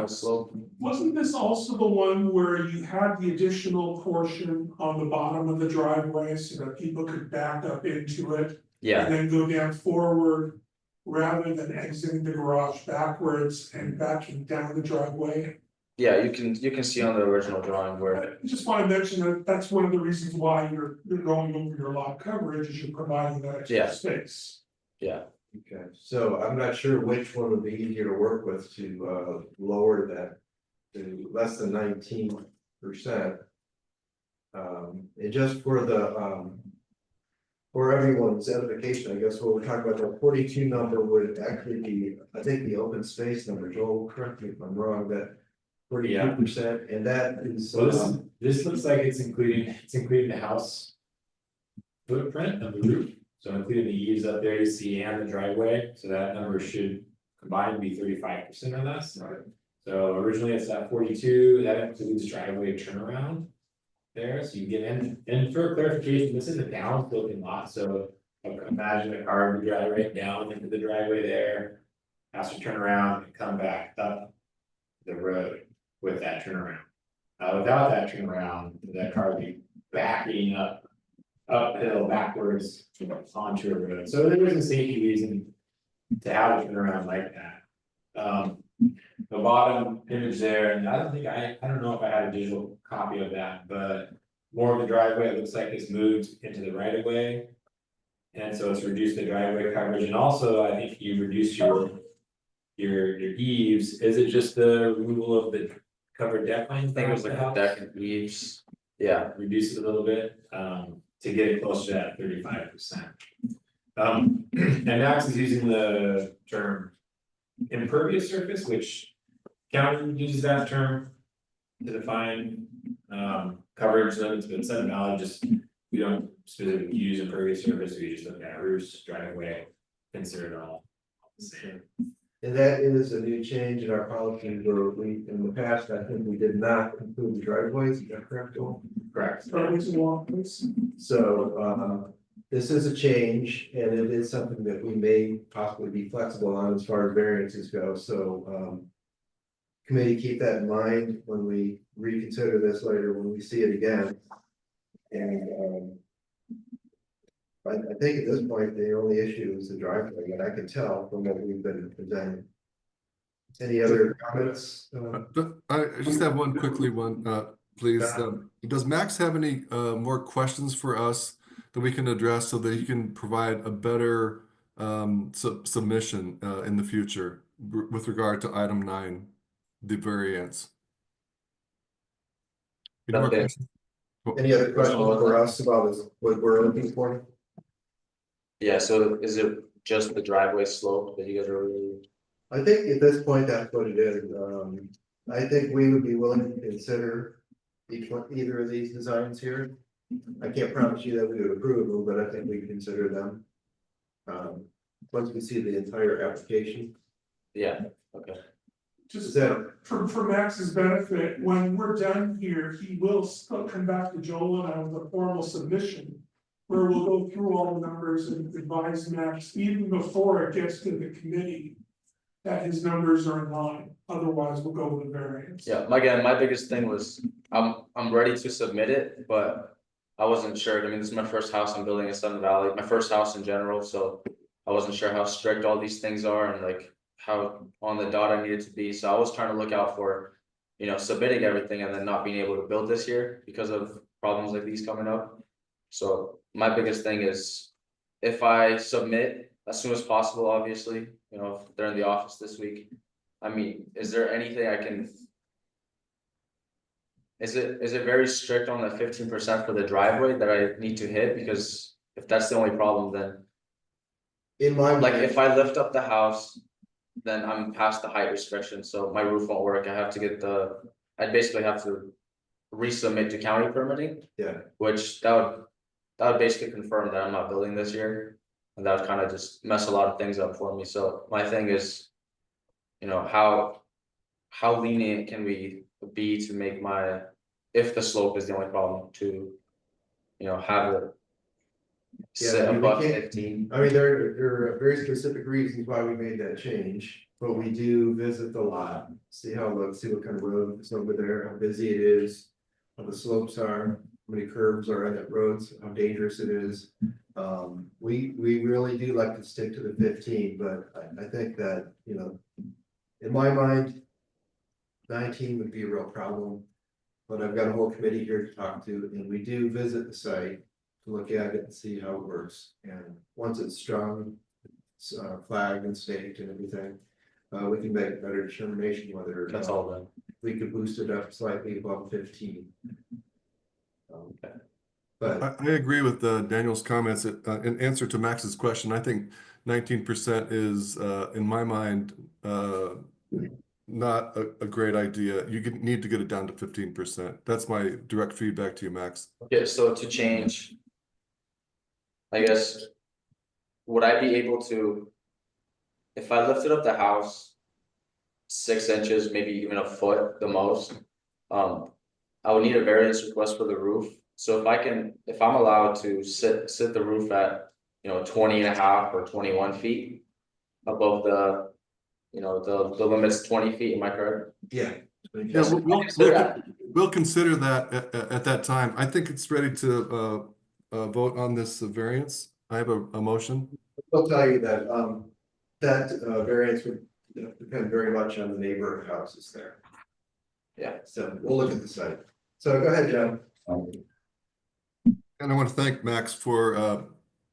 slope. Wasn't this also the one where you had the additional portion on the bottom of the driveway so that people could back up into it? Yeah, And then go down forward rather than exiting the garage backwards and backing down the driveway? yeah, you can see on the original drawing where, I just want to mention that that's one of the reasons why you're going over your lot coverage is you're providing that extra Yeah. space. yeah, Okay, so I'm not sure which one would be easier to work with to lower that to less than 19%. And just for the for everyone's edification, I guess what we're talking about, the 42 number would actually be, I think, the open space number. Joel, correct me if I'm wrong, that 42%, and that is So this looks like it's including the house footprint of the roof, so including the eaves up there you see and the driveway, so that number should combined be 35% or less. Right. So originally it's at 42, that includes driveway turnaround there, so you get in, and for clarification, this is a down sloping lot, so imagine a car would drive right down into the driveway there, has to turn around and come back up the road with that turnaround. Without that turnaround, that car would be backing uphill backwards onto a road, so there is a safety reason to have a turnaround like that. The bottom image there, and I don't know if I had a digital copy of that, but more of the driveway, it looks like is moved into the right of way. And so it's reduced the driveway coverage, and also I think you reduce your eaves, is it just the removal of the covered deck lines? I think it was like the deck and eaves, yeah. Reduce it a little bit, to get it closer to that 35%. And Max is using the term impervious surface, which county uses that term to define coverage limits, but Sun Valley just, we don't specifically use impervious surface, we just look at roofs, driveway, consider it all the same. And that is a new change in our policy where we, in the past, I think we did not include the driveways, is that correct, Joel? Correct. So, this is a change, and it is something that we may possibly be flexible on as far as variances go, so, committee, keep that in mind when we reconsider this later, when we see it again. And, I think at this point, the only issue is the driveway, and I can tell from what we've been presenting. Any other comments? I just have one quickly, please. Does Max have any more questions for us that we can address so that he can provide a better submission in the future with regard to item 9, the variance? Any more questions? Any other questions for us about this, what we're looking for? Yeah, so is it just the driveway slope that you guys are really? I think at this point, that's what it is. I think we would be willing to consider either of these designs here. I can't promise you that we would approve them, but I think we consider them. Once we see the entire application. Yeah, okay. Just for Max's benefit, when we're done here, he will still come back to Joel and I with a formal submission. Where we'll go through all the numbers and advise Max even before it gets to the committee. That his numbers are in line, otherwise we'll go with the variance. Yeah, again, my biggest thing was, I'm ready to submit it, but I wasn't sure, I mean, this is my first house I'm building in Sun Valley, my first house in general, so. I wasn't sure how strict all these things are and like how on the dot I needed to be, so I was trying to look out for. You know, submitting everything and then not being able to build this year because of problems like these coming up. So my biggest thing is, if I submit as soon as possible, obviously, you know, if they're in the office this week. I mean, is there anything I can? Is it very strict on the 15% for the driveway that I need to hit? Because if that's the only problem, then. In my Like, mind, if I lift up the house, then I'm past the height restriction, so my roof won't work. I have to get I'd basically have to resubmit to county permitting. Yeah. Which that would basically confirm that I'm not building this year. And that would kind of just mess a lot of things up for me. So my thing is, you know, how lenient can we be to make if the slope is the only problem, to, you know, have it sit above 15. I mean, there are very specific reasons why we made that change, but we do visit the lot, see how it looks, see what kind of road is over there, how busy it is, how the slopes are, how many curves are on that roads, how dangerous it is. We really do like to stick to the 15, but I think that, you know, in my mind, 19 would be a real problem. But I've got a whole committee here to talk to, and we do visit the site to look at it and see how it works. And once it's strung, flagged and staked and everything, we can make a better determination whether That's all then. we could boost it up slightly above 15. Okay. But I agree with Daniel's comments. In answer to Max's question, I think 19% is, in my mind, not a great idea. You need to get it down to 15%. That's my direct feedback to you, Max. Okay, so to change, I guess, would I be able to, if I lifted up the house 6 inches, maybe even a foot the most, I would need a variance request for the roof. So if I'm allowed to sit the roof at, you know, 20.5 or 21 feet above the, you know, the limit's 20 feet, am I correct? yeah. Yeah, we'll consider that at that time. I think it's ready to vote on this variance. I have a motion. I'll tell you that that variance would depend very much on the neighborhood houses there. Yeah. So we'll look at the site. So go ahead, John. And I want to thank Max for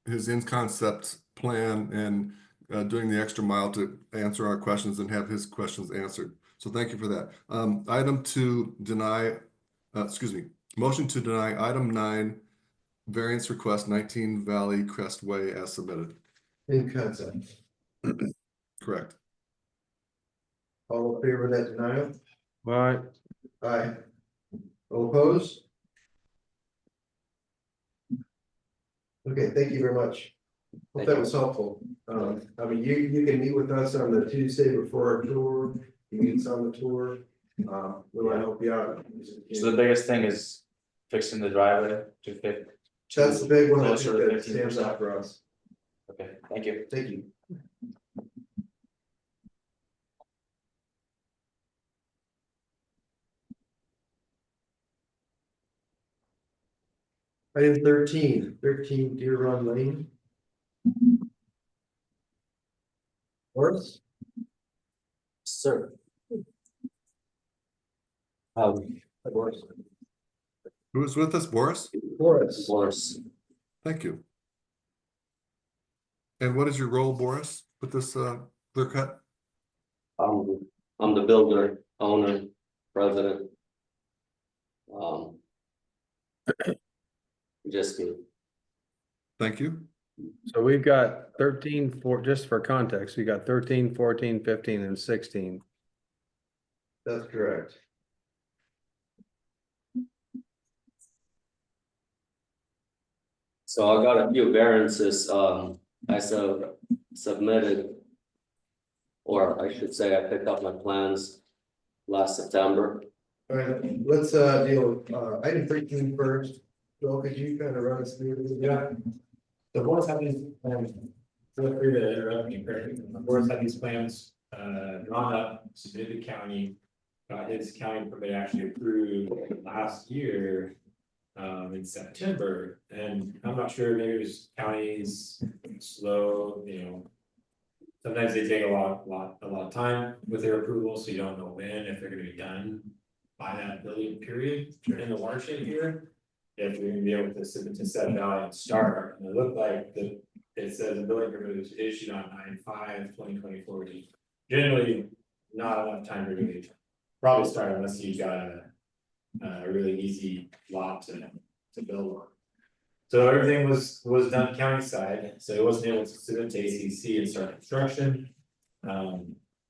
his in-concept plan and doing the extra mile to answer our questions and have his questions answered. So thank you for that. Item to deny, excuse me, motion to deny item 9, variance request 19 Valley Crest Way as submitted. In concept. Correct. All in favor of that denial? Right. Aye. All opposed? Okay, thank you very much. Hope that was helpful. I mean, you can meet with us on the Tuesday before our tour. You meet us on the tour. We want to help you out. So the biggest thing is fixing the driveway to fit. That's the big one. I Closer think to that stands 15%. out for us. Okay, thank you. Thank you. Item 13 Deer Run Lane. Horace? Sir. Horace. Who's with us, Boris? Horace. Thank you. And what is your role, Boris, with this clear cut? I'm the builder, owner, president. Just kidding. Thank you. So we've got 13, just for context, we got 13, 14, 15, and 16. That's correct. So I got a few variances, I submitted. Or I should say I picked up my plans last September. All right, let's deal with item 13 first. Joel, could you kind of run us through this? Yeah. The boards have these plans, feel free to interrupt me, Craig. The boards have these plans drawn up, submitted to county. Got his county permit actually approved last year in September. And I'm not sure, maybe it was counties slow, you know. Sometimes they take a lot of time with their approval, so you don't know when, if they're gonna be done by that building period in the watershed here. If you're gonna be able to submit to Setback Valley and start, and it looked like it says the building permit was issued on 9/5/2024, which is generally not enough time to really probably start unless you got a really easy lot to build on. So everything was done county side, so it wasn't able to submit to ACC and start construction. So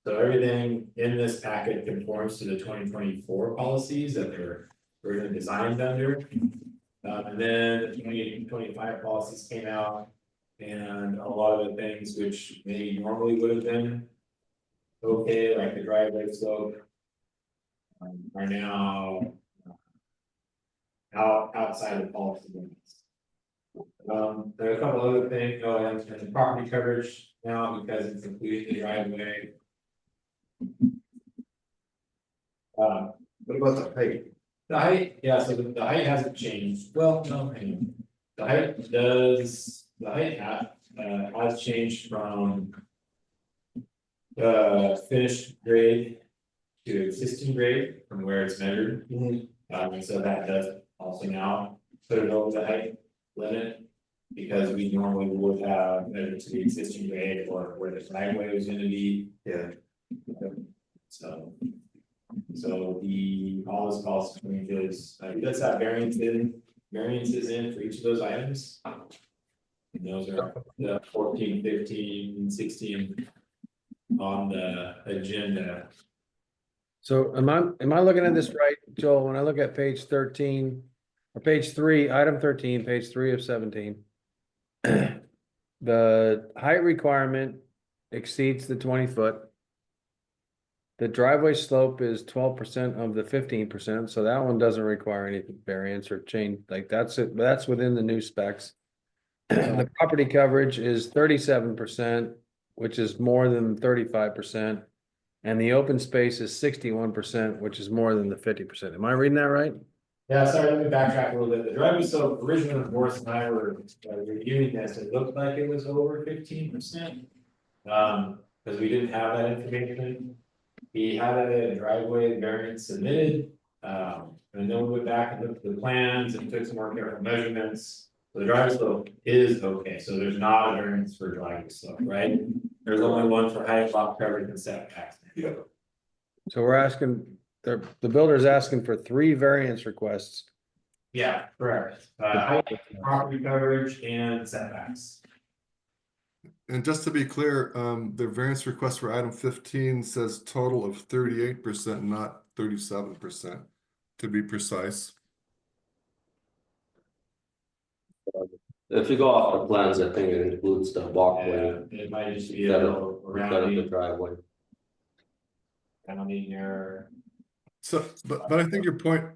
everything in this packet conforms to the 2024 policies that they were originally designed under. And then the 2025 policies came out, and a lot of the things which maybe normally would have been okay, like the driveway slope, are now outside the policy limits. There are a couple other things, and the property coverage now, because it's including the driveway. What about the height? The height, yeah, so the height hasn't changed, well, no, hang on. The height has changed from. Finished grade to existing grade from where it's measured. And so that does also now put it over the height limit. Because we normally would have measured to the existing grade or where the driveway was gonna be. Yeah. So all this policy changes, let's have variances in for each of those items. And those are the 14, 15, 16 on the agenda. So am I looking at this right, Joel? When I look at page 13 or page 3, item 13, page 3 of 17. The height requirement exceeds the 20-foot. The driveway slope is 12% of the 15%, so that one doesn't require any variance or change. Like that's it, that's within the new specs. The property coverage is 37%, which is more than 35%. And the open space is 61%, which is more than the 50%. Am I reading that right? Yeah, sorry, let me backtrack a little bit. The driveway, so originally Boris and I were reviewing this, it looked like it was over 15%. Because we didn't have that information. He had a driveway variance submitted, And then we went back and looked at the plans and took some more careful measurements. The driveway slope is okay, so there's not a variance for driveway slope, right? There's only one for height, lot coverage and setbacks. So we're asking, the builder's asking for 3 variance requests. Yeah, correct. Height, property coverage and setbacks. And just to be clear, the variance request for item 15 says total of 38%, not 37%, to be precise. If you go off the plans, I think it includes the walkway Yeah, it might just be a instead little of the rounding, driveway. rounding error. So, but I think your point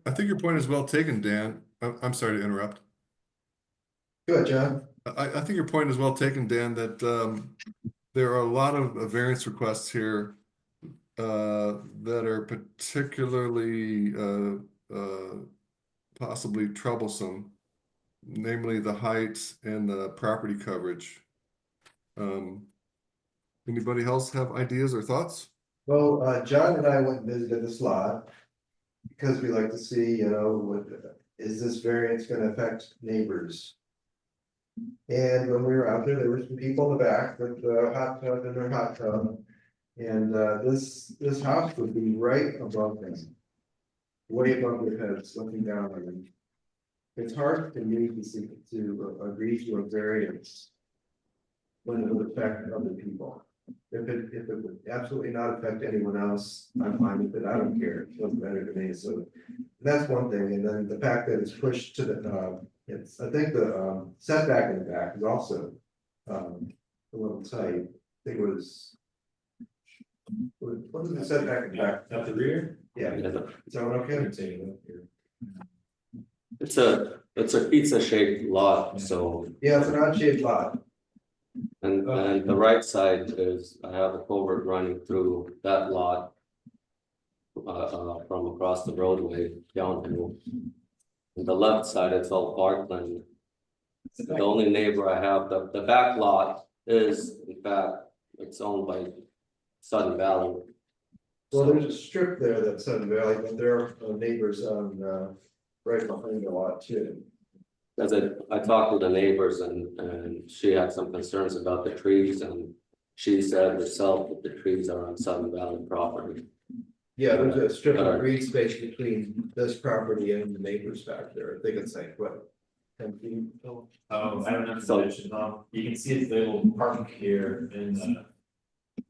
is well taken, Dan. I'm sorry to interrupt. Good, John. I think your point is well taken, Dan, that there are a lot of variance requests here that are particularly possibly troublesome, namely the height and the property coverage. Anybody else have ideas or thoughts? Well, John and I went and visited this lot because we like to see, you know, is this variance gonna affect neighbors? And when we were out there were some people in the back with the hot tub and their hot tub. And this house would be right above them. Way above their heads, looking down on them. It's hard for me to agree to a variance when it would affect other people. If it would absolutely not affect anyone else, I'm fine with it, I don't care, it doesn't matter to me, so. That's one thing, and then the fact that it's pushed to the, I think the setback in the back is also a little tight, I think it was. What is the setback in the back? At the rear? Yeah, is that one okay? It's a pizza shaped lot, so. Yeah, it's an odd shaped lot. And the right side is, I have a culvert running through that lot. From across the roadway downhill. And the left side, it's all parkland. The only neighbor I have, the back lot is, in fact, it's owned by Sudden Valley. Well, there's a strip there that's Sudden Valley, but there are neighbors on right behind the lot too. As I talked to the neighbors and she had some concerns about the trees, and she said herself that the trees are on Sudden Valley property. Yeah, there's a strip of green space between this property and the neighbors back there. I think it's like what? 10 feet? Oh, I don't know. So you can see it's labeled parking here in the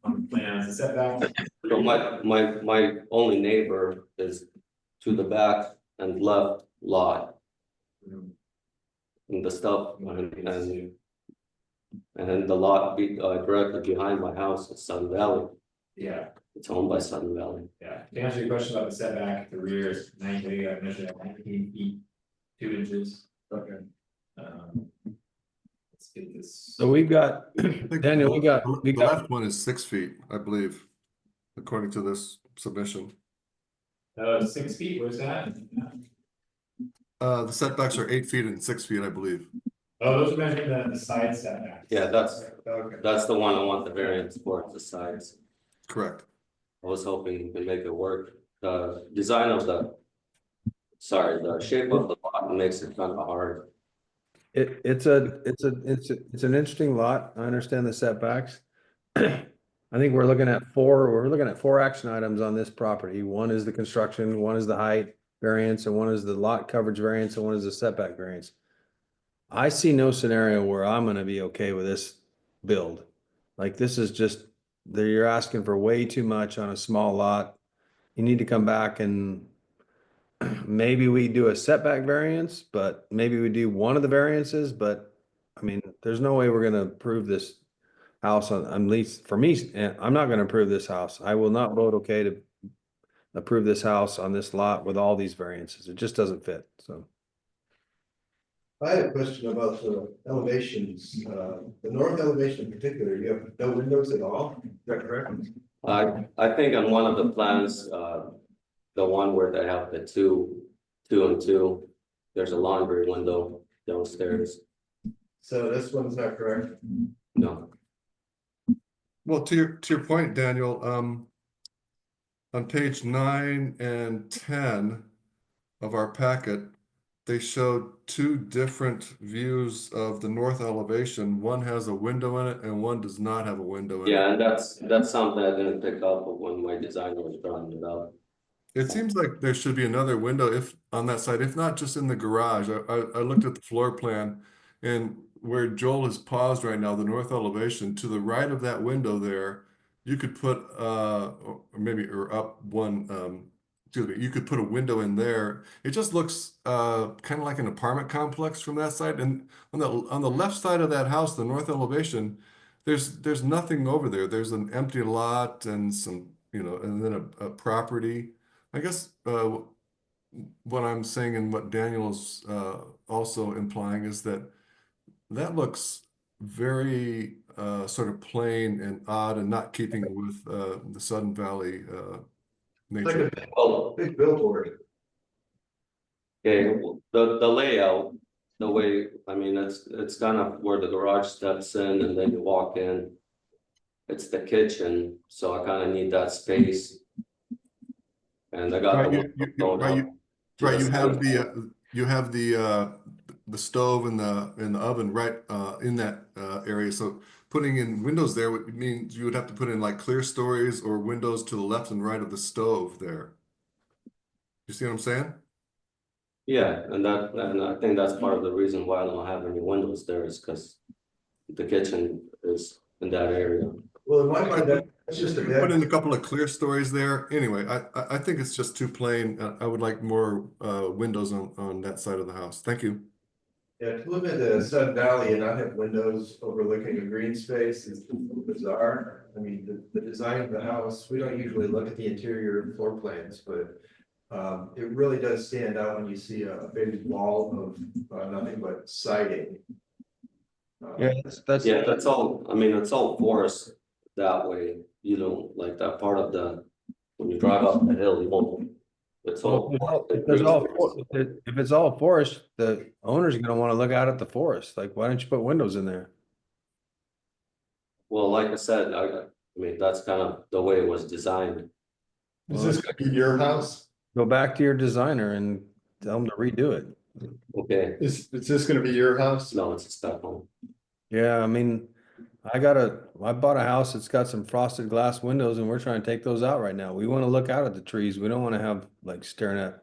on the plans, the setback. So my only neighbor is to the back and left lot. And the stuff and the lot directly behind my house is Sudden Valley. Yeah. It's owned by Sudden Valley. Yeah, to answer your question about the setback at the rear is 19, I measured at 19 feet, 2 inches. Okay. Let's get this. So we've got, Daniel, we got. The left one is 6 feet, I believe, according to this submission. 6 feet, where's that? The setbacks are 8 feet and 6 feet, I believe. Oh, those are measuring the side setbacks. Yeah, Okay. that's the one I want the variance for, the sides. Correct. I was hoping you could make it work. The design of the shape of the lot makes it kind of hard. It's an interesting lot. I understand the setbacks. I think we're looking at 4 action items on this property. One is the construction, one is the height variance, and one is the lot coverage variance, and one is the setback variance. I see no scenario where I'm gonna be okay with this build. Like, this is just, you're asking for way too much on a small lot. You need to come back and maybe we do a setback variance, but maybe we do one of the variances, but I mean, there's no way we're gonna approve this house on, at least for me, and I'm not gonna approve this house. I will not vote okay to approve this house on this lot with all these variances. It just doesn't fit, so. I had a question about the elevations, the north elevation in particular, you have no windows at all, is that correct? I think on one of the plans, the one where they have the two and two, there's a laundry window downstairs. So this one's not correct? No. Well, to your point, Daniel, on page 9 and 10, of our packet, they showed two different views of the north elevation. One has a window in it and one does not have a window in it. Yeah, and that's something I didn't pick up when my designer was drawing it up. It seems like there should be another window if on that side, if not just in the garage. I looked at the floor plan and where Joel is paused right now, the north elevation, to the right of that window there, you could put or maybe or up one excuse me, you could put a window in there. It just looks kind of like an apartment complex from that side. And on the left side of that house, the north elevation, there's nothing over there. There's an empty lot and some, you know, and then a property. I guess what I'm saying and what Daniel's also implying is that that looks very sort of plain and odd and not keeping with the Sudden Valley Like nature. Well, big billboard. okay, the layout, the way, I mean, it's kind of where the garage steps in and then you walk in. It's the kitchen, so I kind of need that space. And I got Right, the you- window you- going right, up to Right, the you have the stove and the oven right in that area. So putting in windows there would mean you would have to put in like clear stories or windows to the left and right of the stove there. You see what I'm saying? Yeah, and I think that's part of the reason why I don't have any windows there is because the kitchen is in that area. Well, in my mind, that's just a Put in a bed. couple of clear stories there. Anyway, I think it's just too plain. I would like more windows on that side of the house. Thank you. Yeah, to live in the Sun Valley and not have windows overlooking a green space is bizarre. I mean, the design of the house, we don't usually look at the interior floor plans, but it really does stand out when you see a big wall of nothing but siding. Yeah, that's. Yeah, that's all, I mean, it's all forest that way, you don't like that part of when you drive up the hill, you won't. It's all. If it's all forest, the owner's gonna wanna look out at the forest, like, why don't you put windows in there? Well, like I said, I mean, that's kind of the way it was designed. Is this gonna be your house? Go back to your designer and tell them to redo it. Okay, Is this gonna be your house? no, it's a step home. Yeah, I mean, I bought a house that's got some frosted glass windows and we're trying to take those out right now. We wanna look out at the trees. We don't wanna have like staring at.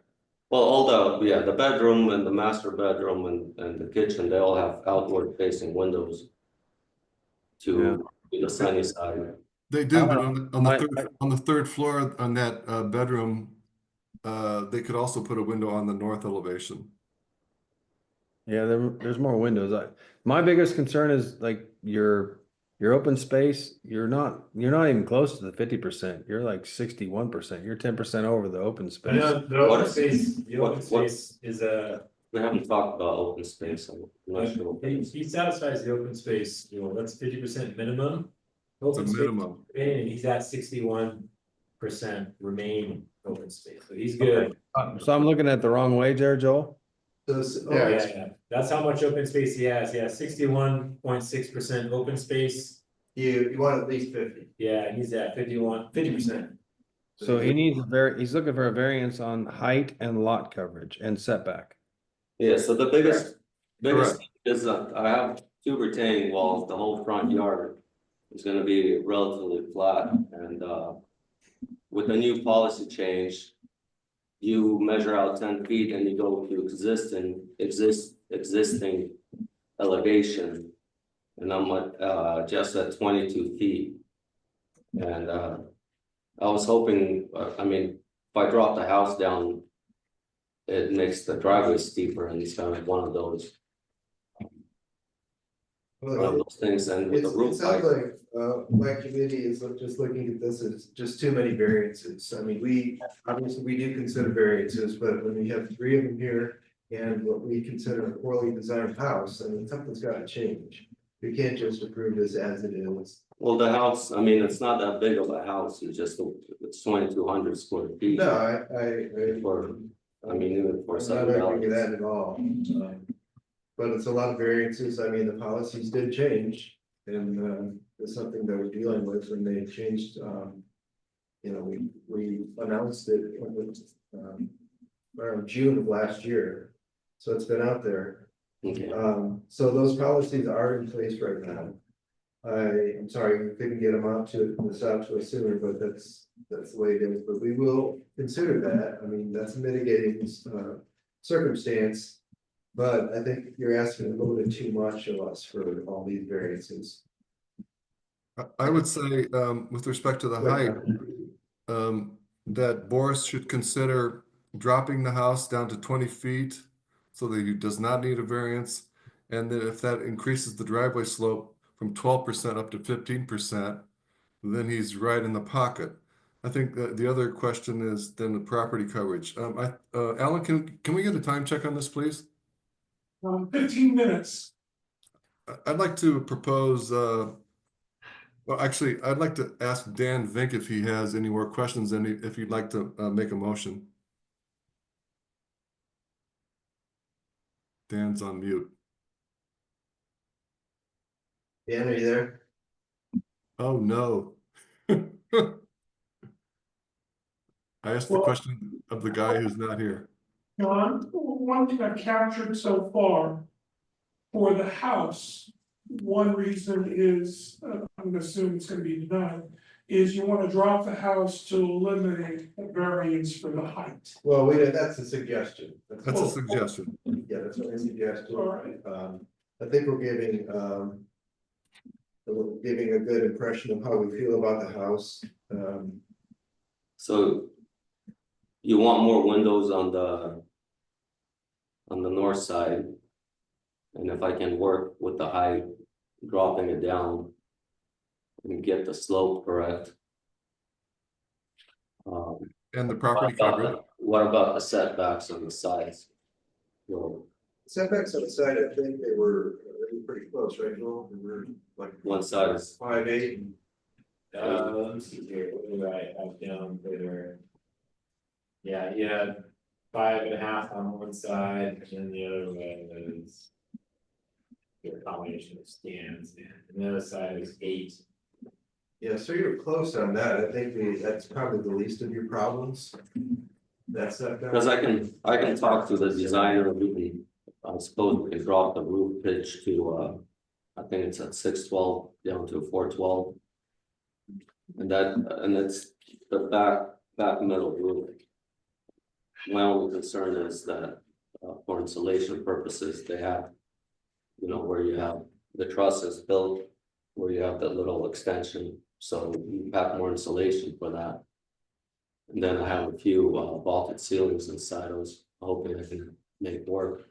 Well, all the bedroom and the master bedroom and the kitchen, they all have outward facing windows. To the sunny side. They do, but on the third floor on that bedroom, they could also put a window on the north elevation. Yeah, there's more windows. My biggest concern is like your open space, you're not even close to the 50%. You're like 61%. You're 10% over the open space. The open space is a. We haven't talked about open space, I'm not sure. He satisfies the open space, that's 50% minimum. It's a Open space minimum. And he's at 61% remaining open space, so he's good. So I'm looking at the wrong way there, Joel? Yeah, that's how much open space he has. He has 61.6% open space. You want at least 50. Yeah, he's at 50%. So he's looking for a variance on height and lot coverage and setback. Yeah, so the biggest is I have 2 retaining walls, the whole front yard is gonna be relatively flat and with the new policy change. You measure out 10 feet and you go to existing elevation. And I'm just at 22 feet. And I was hoping, I mean, if I drop the house down, it makes the driveway steeper and it's kind of one of those things. And with the It roof height. sounds like my committee is just looking at this as just too many variances. I mean, we do consider variances, but when we have 3 of them here and what we consider a poorly designed house, I mean, something's got to change. We can't just approve this as it is. Well, the house, I mean, it's not that big of a house, it's 2,200 square feet. No, I mean, even for I'm not $7. arguing with that at all. But it's a lot of variances. I mean, the policies did change and it's something that we're dealing with when they changed. We announced it around June of last year. So it's been out there. Okay, So those policies are in place right now. I'm sorry, we couldn't get them out to us sooner, but that's the way it is, but we will consider that. I mean, that's a mitigating circumstance. But I think you're asking a little bit too much of us for all these variances. I would say, with respect to the height, that Boris should consider dropping the house down to 20 feet so that he does not need a variance. And that if that increases the driveway slope from 12% up to 15%, then he's right in the pocket. I think that the other question is then the property coverage. Alan, can we get a time check on this, please? 15 minutes. I'd like to propose, well, actually, I'd like to ask Dan Vink if he has any more questions and if he'd like to make a motion. Dan's on mute. Dan, are you there? Oh, no. I asked the question of the guy who's not here. John, one thing I've captured so far for the house, one reason is, I'm gonna assume it's gonna be denied, is you wanna drop the house to eliminate a variance for the height. Well, that's a suggestion. That's a suggestion. Yeah, that's what I suggested. All right. I think we're giving a good impression of how we feel about the house. so you want more windows on the north side. And if I can work with the height, dropping it down and get the slope correct. And the property coverage. What about the setbacks on the sides? Well, Setbacks on the side, I think they were pretty close, right, Joel? They were like one side is 5'8". Let me see here, what do I have down there? Yeah, you had 5.5 on one side, and then the other way was your combination of stands, and the other side is 8. Yeah, so you're close on that. I think that's probably the least of your problems. That's setback. because I can talk to the designer. I suppose we can drop the roof pitch to I think it's at 612 down to 412. And it's the back middle roof. My only concern is that for insulation purposes, they have, you know, where you have the trusses built, where you have that little extension, so you have more insulation for that. And then I have a few vaulted ceilings inside. I was hoping I can make work.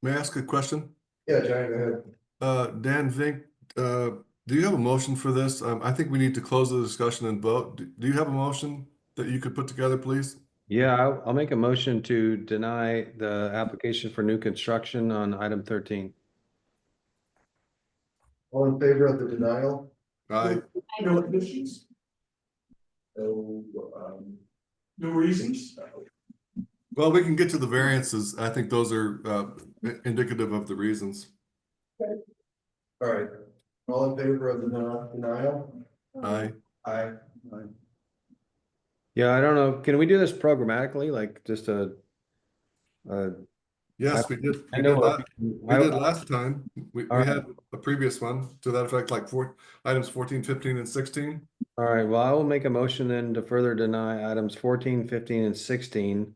May I ask a question? Yeah, John, go ahead. Dan Vink, do you have a motion for this? I think we need to close the discussion and vote. Do you have a motion that you could put together, please? Yeah, I'll make a motion to deny the application for new construction on item 13. All in favor of the denial? Aye. No conditions, No, no reasons. Well, we can get to the variances. I think those are indicative of the reasons. all right. All in favor of the denial? Aye. Aye. Yeah, I don't know. Can we do this programmatically, like just Yes, we did. I know. We did last time. We All right. had a previous one to that effect, like items 14, 15, and 16. All right, well, I will make a motion then to further deny items 14, 15, and 16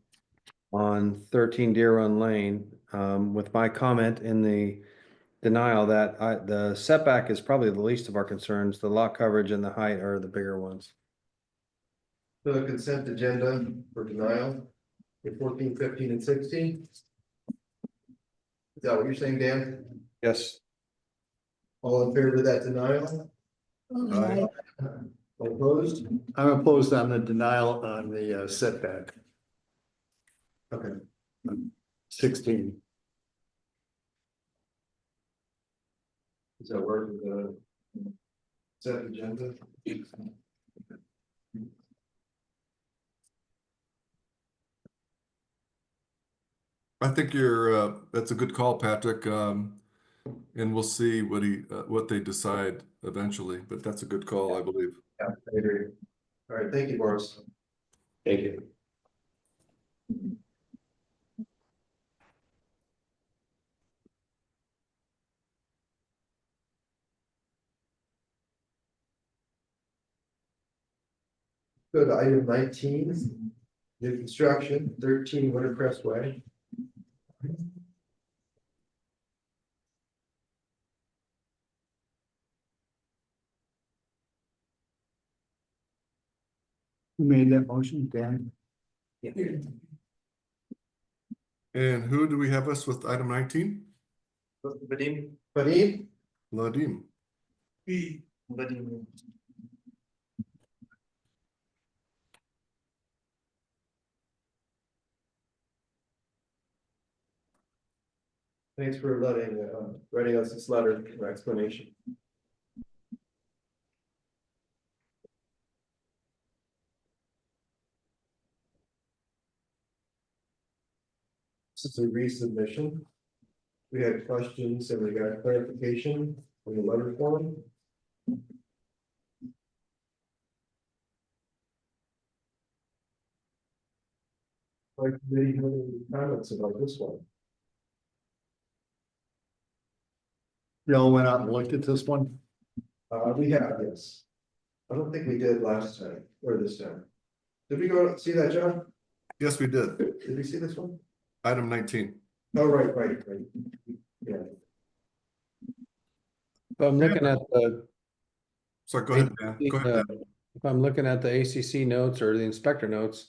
on 13 Deer Run Lane, with my comment in the denial that the setback is probably the least of our concerns. The lot coverage and the height are the bigger ones. The consent agenda for denial for 14, 15, and 16. Is that what you're saying, Dan? Yes. All in favor of that denial? Aye. All opposed? I'm opposed on the denial on the setback. Okay. 16. Does that work with the consent agenda? I think that's a good call, Patrick. And we'll see what they decide eventually, but that's a good call, I believe. Yeah, I agree. All right, thank you, Boris. Thank you. Go to item 19, new construction, 13 Winter Crest Way. Who made that motion, Dan? And who do we have us with item 19? Vadim? Ladim. Vadim. Thanks for writing us this letter or explanation. This is a resubmission. We had questions and we got clarification on the letter form. Like, committee have any comments about this one? Y'all went out and looked at this one? We have, yes. I don't think we did last time or this time. Did we go see that, John? Yes, we did. Did we see this one? Item 19. Oh, right. Yeah. If I'm looking at the, Sorry, go ahead, Dan. Go ahead, Dan. if I'm looking at the ACC notes or the inspector notes,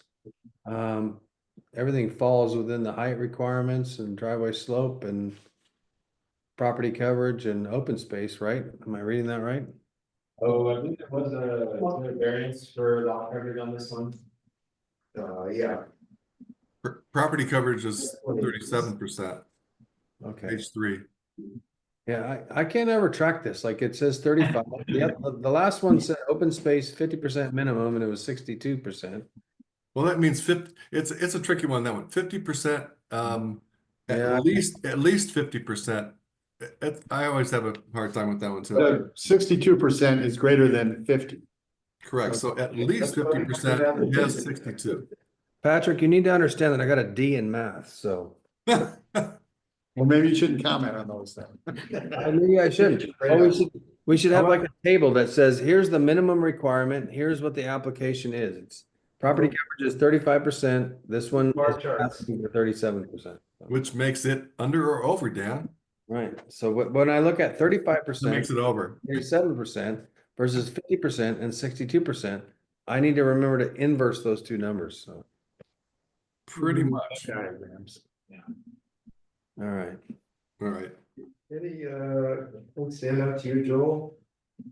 everything falls within the height requirements and driveway slope and property coverage and open space, right? Am I reading that right? Oh, I think there was a variance for lot coverage on this one. Yeah. Property coverage is 37%, Okay. page 3. Yeah, I can't ever track this. Like it says 35. Yeah, the last one said open space 50% minimum and it was 62%. Well, that means 50. It's a tricky one. That one 50%. Yeah. At least 50%. I always have a hard time with that one too. 62% is greater than 50. Correct. So at least 50% has 62. Patrick, you need to understand that I got a D in math, so Well, maybe you shouldn't comment on those things. maybe I shouldn't. Oh, we should have like a table that says, here's the minimum requirement, here's what the application is. It's property coverage is 35%. This one is asking for 37%. Which makes it under or over, Dan. Right. So when I look at 35%, Makes it over. 37% versus 50% and 62%, I need to remember to inverse those two numbers. So Pretty much. Diagrams. all right. All right. Any things stand out to you, Joel?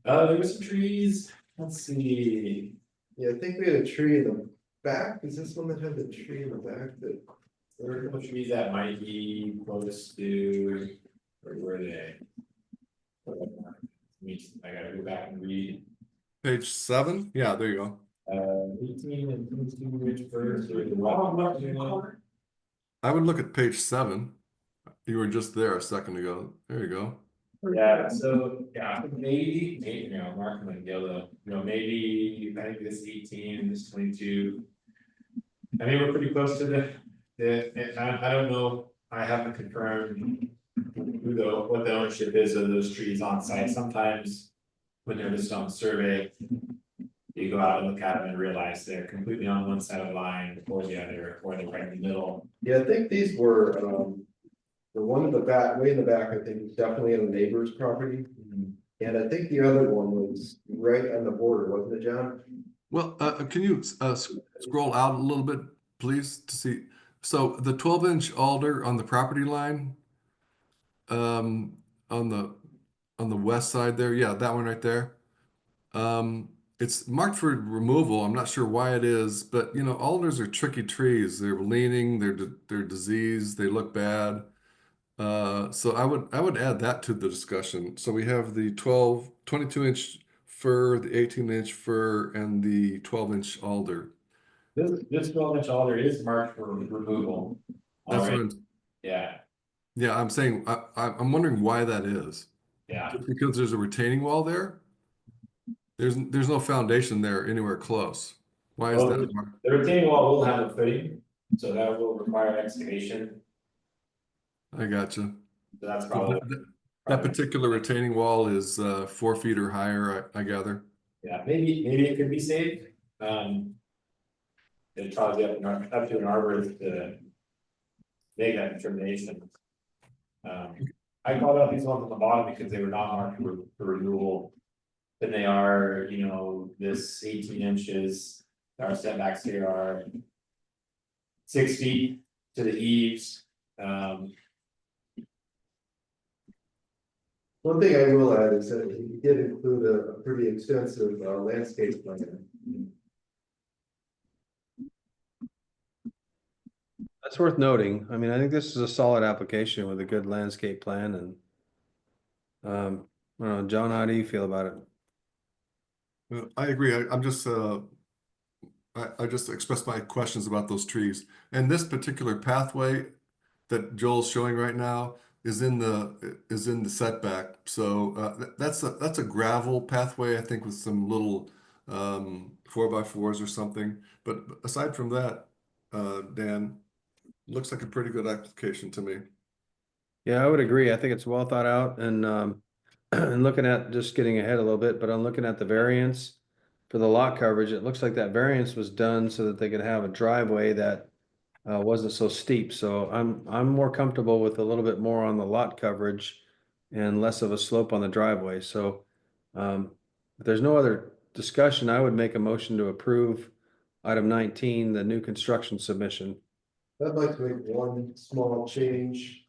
There was some trees, let's see. Yeah, I think we had a tree in the back. Is this one that had the tree in the back that? There were a couple trees that might be close to, where were they? I gotta go back and read. Page 7. Yeah, there you go. 18 and 22 inch first. I would look at page 7. You were just there a second ago. There you go. Yeah, so, yeah, maybe, you know, Mark and yellow, you know, maybe, I think this 18 and this 22. I mean, we're pretty close to I don't know, I haven't confirmed what the ownership is of those trees on site. Sometimes when they're just on survey, you go out and look at them and realize they're completely on one side of the line or the other, or they're right in the middle. Yeah, I think these were, the one in the back, way in the back, I think was definitely on the neighbor's property. And I think the other one was right on the border, wasn't it, John? Well, can you scroll out a little bit, please, to see? So the 12-inch alder on the property line, on the west side there, yeah, that one right there. It's marked for removal. I'm not sure why it is, but you know, alders are tricky trees. They're leaning, they're diseased, they look bad. So I would add that to the discussion. So we have the 22-inch fir, the 18-inch fir, and the 12-inch alder. This 12-inch alder is marked for removal. That's what already. Yeah, I'm saying, I'm wondering why that is. yeah. Just because there's a retaining wall there? There's no foundation there anywhere close. Why is Well, that? The retaining wall will have a footing, so that will require excavation. I gotcha. So that's probably. That particular retaining wall is 4 feet or higher, I gather. Yeah, maybe it could be saved. It'd probably be up to an arborist to make that determination. I called out these ones on the bottom because they were not marked for renewal. Than they are, you know, this 18 inches, our setbacks here are 6 feet to the eaves. One thing I will add is that he did include a pretty extensive landscape plan. That's worth noting. I mean, I think this is a solid application with a good landscape plan and I don't know, John, how do you feel about it? I agree. I'm just, I just expressed my questions about those trees. And this particular pathway that Joel's showing right now is in the setback. So that's a gravel pathway, I think, with some little 4x4s or something. But aside from that, Dan, looks like a pretty good application to me. Yeah, I would agree. I think it's well thought out and and looking at just getting ahead a little bit, but I'm looking at the variance for the lot coverage. It looks like that variance was done so that they could have a driveway that wasn't so steep. So I'm more comfortable with a little bit more on the lot coverage and less of a slope on the driveway. So if there's no other discussion, I would make a motion to approve item 19, the new construction submission. I'd like to make one small change.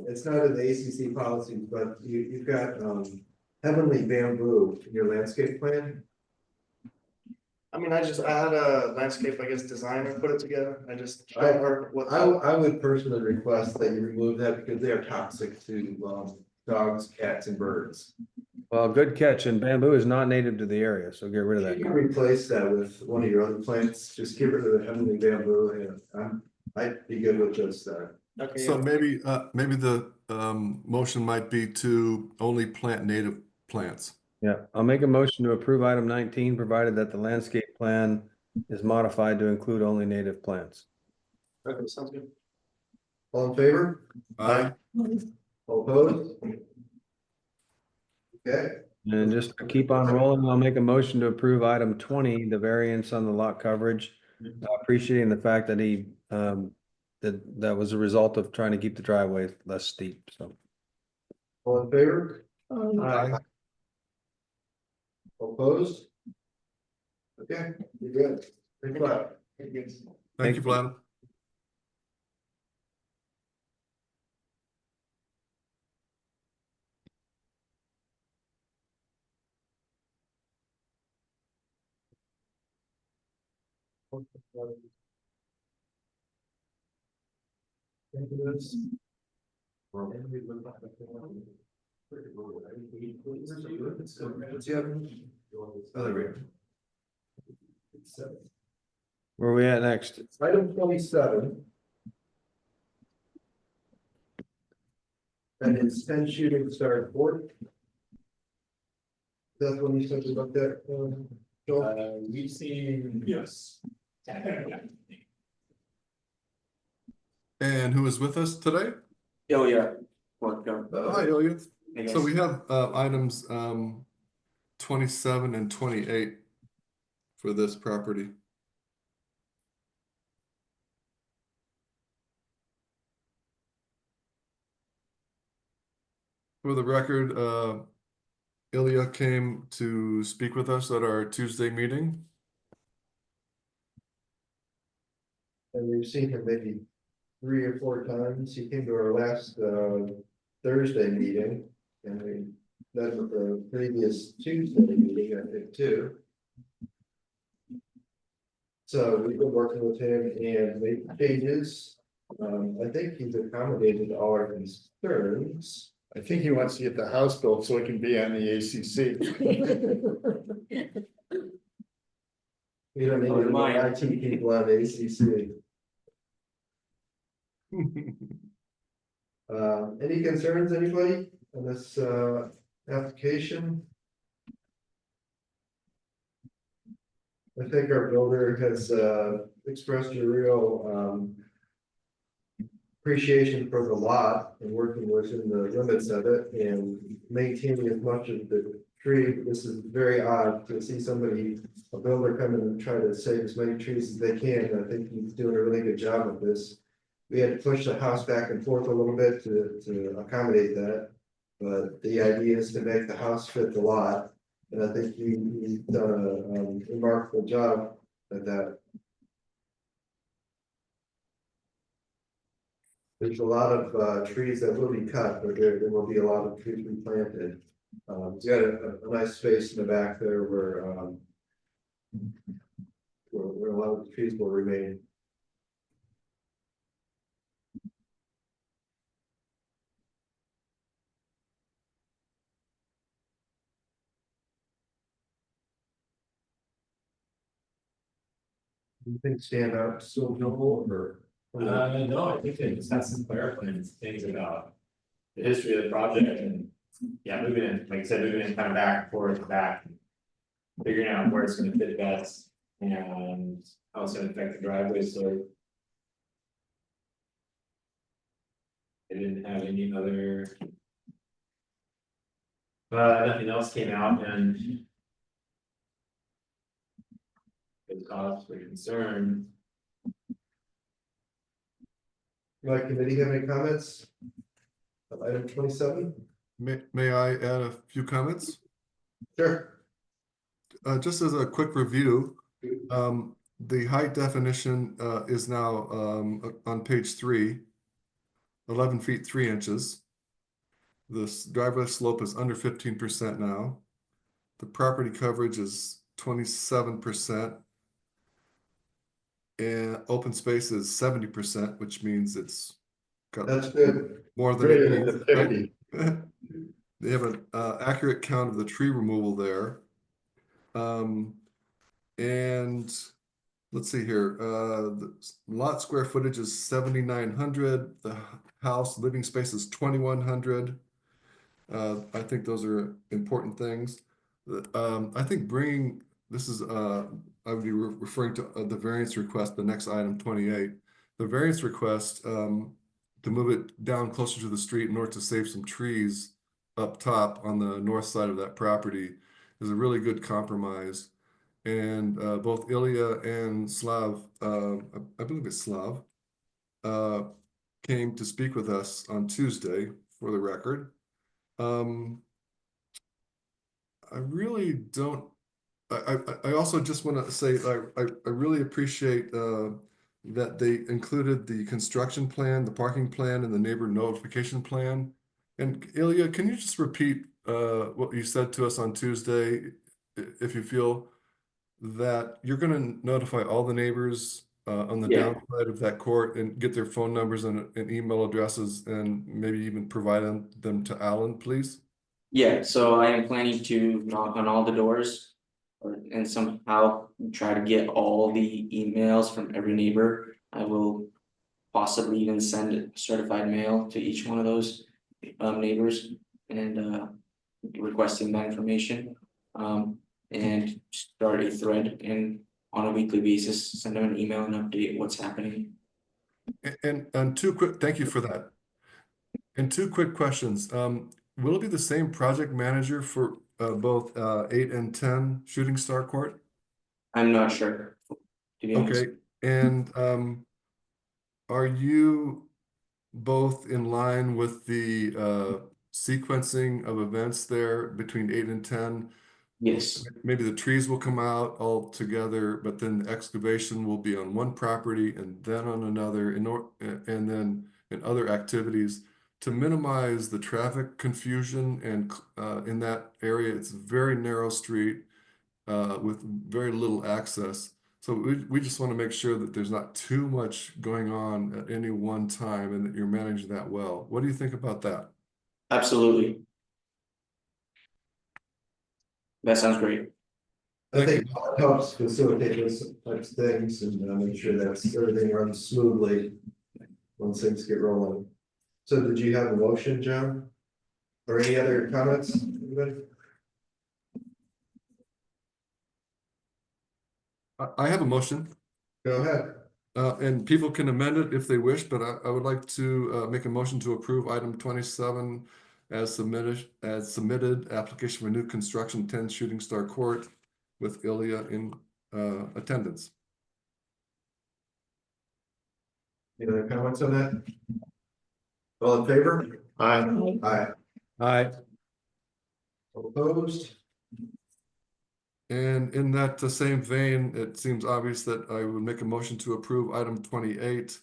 It's not in the ACC policies, but you've got heavenly bamboo in your landscape plan. I mean, I had a landscape, I guess, designer put it together. I would personally request that you remove that because they are toxic to dogs, cats, and birds. Well, good catch. And bamboo is not native to the area, so get rid of that. You can replace that with one of your other plants. Just get rid of the heavenly bamboo, and I'd be good with just that. Okay, So maybe the motion might be to only plant native plants. Yeah, I'll make a motion to approve item 19, provided that the landscape plan is modified to include only native plants. Okay, sounds good. All in favor? Aye. All opposed? Okay, And just to keep on rolling, I'll make a motion to approve item 20, the variance on the lot coverage. Appreciating the fact that he that was a result of trying to keep the driveway less steep. So all in favor? Aye. All opposed? Okay, you're good. Thanks a lot. Thank you, Vlad. where are we at next? Item 27. And it's 10 shooting star court. That's when you said about that, Joel? We've seen, yes. And who is with us today? Oh, yeah. Hi, Ilya. So we have items 27 and 28 for this property. For the record, Ilya came to speak with us at our Tuesday meeting. And we've seen him maybe 3 or 4 times. He came to our last Thursday meeting, and we met with the previous Tuesday meeting, I think, too. So we've been working with him and made changes. I think he's accommodated all our concerns. I think he wants to get the house built so it can be on the ACC. We don't need any more IT people on ACC. Any concerns, anybody, on this application? I think our builder has expressed a real appreciation for the lot and working within the limits of it and maintaining as much of the tree. This is very odd to see somebody, a builder come in and try to save as many trees as they can. I think he's doing a really good job with this. We had to push the house back and forth a little bit to accommodate that. But the idea is to make the house fit the lot. And I think he's done a remarkable job at that. There's a lot of trees that will be cut, but there will be a lot of trees replanted. It's got a nice space in the back there where a lot of the trees will remain. Do you think stand out so noble or? No, I think they just had some clarifying things about the history of the project and, yeah, moving in, like I said, moving in kind of back and forth, back. Figuring out where it's gonna fit best and how it's gonna affect the driveway, so. They didn't have any other. Nothing else came out and. The costs were concerned. My committee have any comments? On item 27? May I add a few comments? Sure. Just as a quick review, the height definition is now on page 3, 11 feet 3 inches. This driveway slope is under 15% now. The property coverage is 27%. And open space is 70%, which means it's got That's good. more than Greater it than needs, the right? 50. They have an accurate count of the tree removal there. And let's see here, the lot square footage is 7,900. The house living space is 2,100. I think those are important things. I think bringing, this is, I would be referring to the variance request, the next item 28. The variance request to move it down closer to the street in order to save some trees up top on the north side of that property is a really good compromise. And both Ilya and Slav, I believe it's Slav, came to speak with us on Tuesday for the record. I really don't. I also just want to say I really appreciate that they included the construction plan, the parking plan, and the neighbor notification plan. And Ilya, can you just repeat what you said to us on Tuesday, if you feel that you're going to notify all the neighbors on the downside of that court and get their phone numbers and email addresses and maybe even provide them to Alan, please? Yeah, so I am planning to knock on all the doors and somehow try to get all the emails from every neighbor. I will possibly even send certified mail to each one of those neighbors and requesting that information. And start a thread and on a weekly basis, send them an email and update what's happening. And two quick, thank you for that. And two quick questions. Will it be the same project manager for both 8 and 10 Shooting Star Court? I'm not sure, to be honest. Okay, and are you both in line with the sequencing of events there between 8 and 10? Yes. Maybe the trees will come out all together, but then the excavation will be on one property and then on another, and then in other activities to minimize the traffic confusion. And in that area, it's a very narrow street with very little access. So we just want to make sure that there's not too much going on at any one time and that you're managing that well. What do you think about that? Absolutely. That sounds great. I think it helps facilitate those types of things and make sure that everything runs smoothly once things get rolling. So did you have a motion, John? Or any other comments? Anybody? I have a motion. Go ahead. And people can amend it if they wish, but I would like to make a motion to approve item 27 as submitted, application for new construction, 10 Shooting Star Court with Ilya in attendance. Any other comments on that? All in favor? Aye. Aye. Aye. All opposed? And in that same vein, it seems obvious that I would make a motion to approve item 28,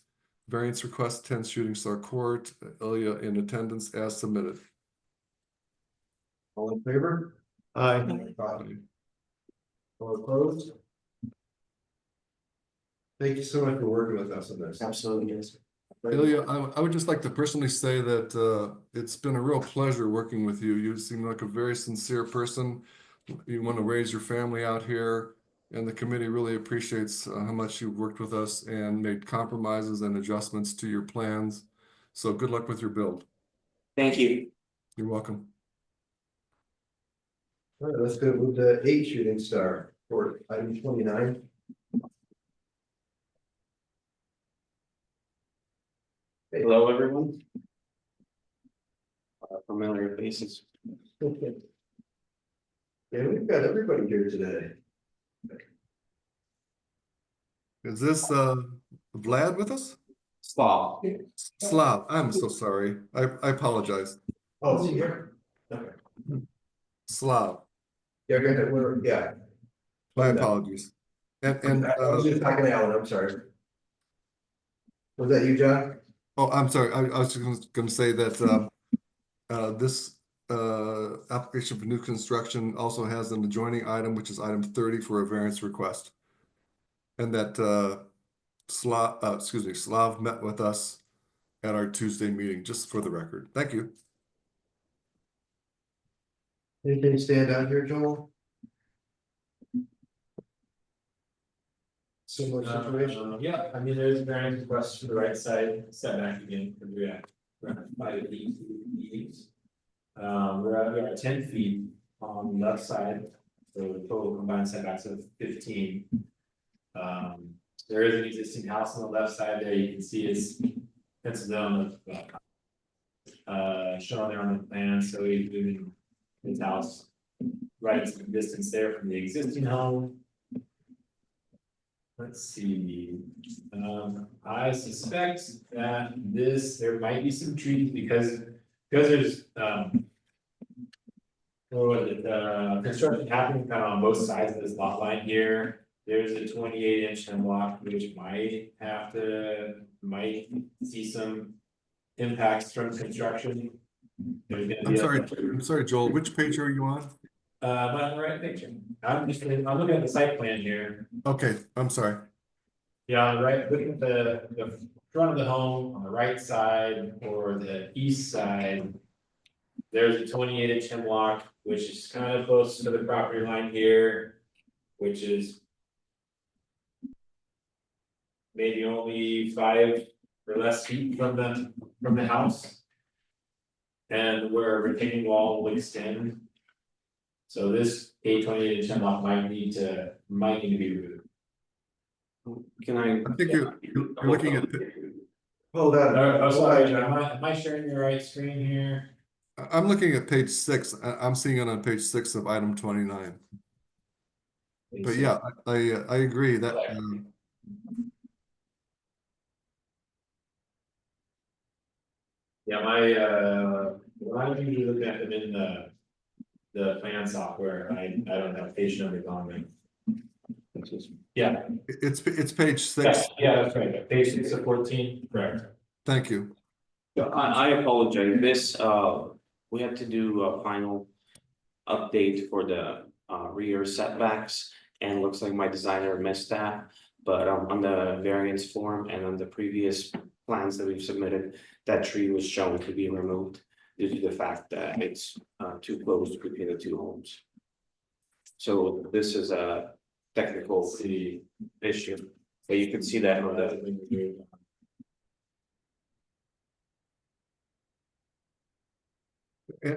variance request 10 Shooting Star Court, Ilya in attendance as submitted. All in favor? Aye. Aye. All opposed? Thank you so much for working with us on this. Absolutely, yes. Ilya, I would just like to personally say that it's been a real pleasure working with you. You seem like a very sincere person. You want to raise your family out here, and the committee really appreciates how much you've worked with us and made compromises and adjustments to your plans. So good luck with your build. Thank you. You're welcome. All right, let's go move to 8 Shooting Star for item 29. Hello, everyone. Familiar faces. Okay. Yeah, we've got everybody here today. Is this Vlad with us? Stop. Slav, I'm so sorry. I apologize. Oh, is he here? Okay. Slav, Yeah, go ahead. Yeah. my apologies. And I was just talking to Alan, I'm sorry. Was that you, John? oh, I'm sorry. I was just going to say that this application for new construction also has an adjoining item, which is item 30 for a variance request. And that Slav met with us at our Tuesday meeting, just for the record. Thank you. Anything stand out here, Joel? Similar situation? Yeah, I mean, there's variance requests for the right side setback again, for the around 5 feet. We're at 10 feet on the left side, so total combined setbacks of 15. There is an existing house on the left side there, you can see it's fence zone of shown there on the plan, so he's moving his house right some distance there from the existing home. Let's see, I suspect that there might be some trees because there's, construction happening kind of on both sides of this lot line here. There's a 28-inch hemlock, which might see some impacts from construction. I'm sorry, Joel. Which page are you on? I'm on the right picture. I'm looking at the site plan here. Okay, I'm sorry. Yeah, on the right, looking at the front of the home on the right side or the east side. There's a 28-inch hemlock, which is kind of close to the property line here, which is maybe only 5 or less feet from the house. And where a retaining wall will extend. So this 28-inch hemlock might need to be removed. Can I? I think you're looking at. Hold on. Oh, sorry, John, am I sharing the right screen here? I'm looking at page 6. I'm seeing it on page 6 of item 29. But yeah, I agree that. Yeah, I'm usually looking at them in the plan software. I don't have page numbers on me. Yeah. It's page 6. Yeah, that's right. Page 6 of 14, correct. Thank you. I apologize. This, we have to do a final update for the rear setbacks. And it looks like my designer missed that. But on the variance form and on the previous plans that we've submitted, that tree was shown to be removed due to the fact that it's too close between the two homes. So this is a technical issue, but you can see that on the.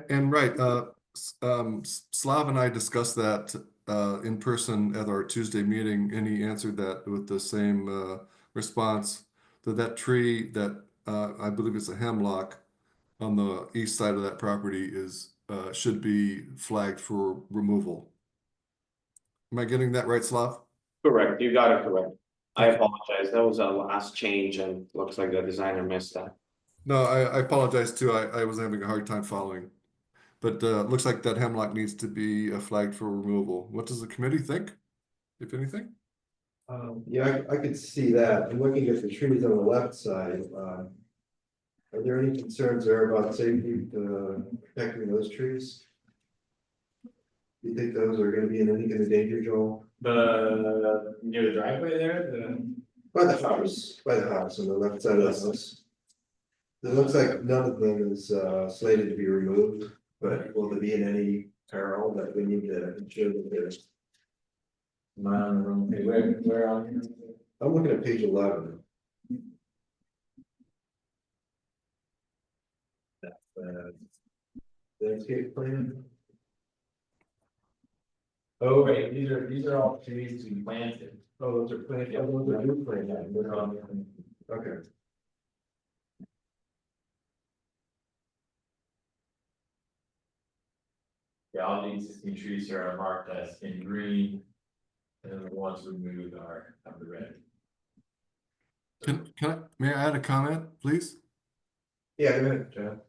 And right, Slav and I discussed that in person at our Tuesday meeting, and he answered that with the same response that tree that I believe is a hemlock on the east side of that property is, should be flagged for removal. Am I getting that right, Slav? Correct, you got it correct. I apologize, that was a last change and looks like the designer missed that. No, I apologize too. I was having a hard time following. But looks like that hemlock needs to be flagged for removal. What does the committee think, if anything? Yeah, I could see that. I'm looking at the trees on the left side. Are there any concerns there about safety, protecting those trees? Do you think those are gonna be in any kind of danger, Joel? Near the driveway there, By the house on the left side of the house. It looks like none of them is slated to be removed, but will there be in any peril that we need to ensure that there's? am I on the wrong page? Where on here? I'm looking at page 11. Landscape plan. Oh, right, these are all trees to be planted. Oh, those are planted. Oh, those are new planted. They're on, Okay. yeah, all the existing trees here are marked as in green. And then the ones removed are the red. May I add a comment, please? Yeah, go ahead, John.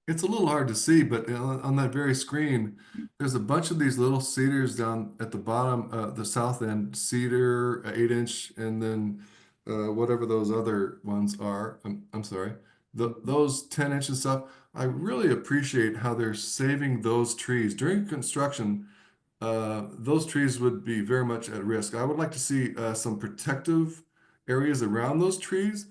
It's a little hard to see, but on that very screen, there's a bunch of these little cedars down at the bottom, the south end, cedar, 8-inch, and then whatever those other ones are. I'm sorry, those 10-inch and stuff. I really appreciate how they're saving those trees during construction. Those trees would be very much at risk. I would like to see some protective areas around those trees.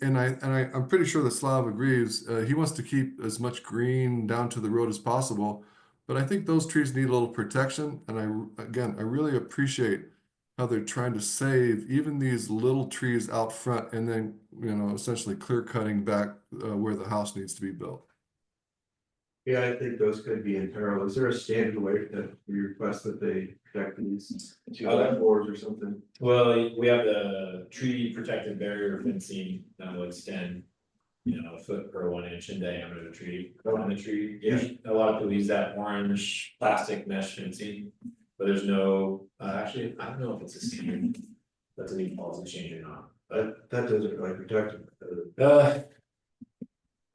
I'm pretty sure that Slav agrees. He wants to keep as much green down to the road as possible, but I think those trees need a little protection. And I really appreciate how they're trying to save even these little trees out front, and then essentially clear cutting back where the house needs to be built. Yeah, I think those could be in peril. Is there a standard way that we request that they protect these? Boards or something? Well, we have the tree protected barrier fencing that will extend, a foot per 1 inch in diameter of the tree, around the tree. Yeah. A lot of people use that orange plastic mesh fencing, but there's no, actually, I don't know if it's a standard. That's a new policy change or not, but That doesn't really protect them.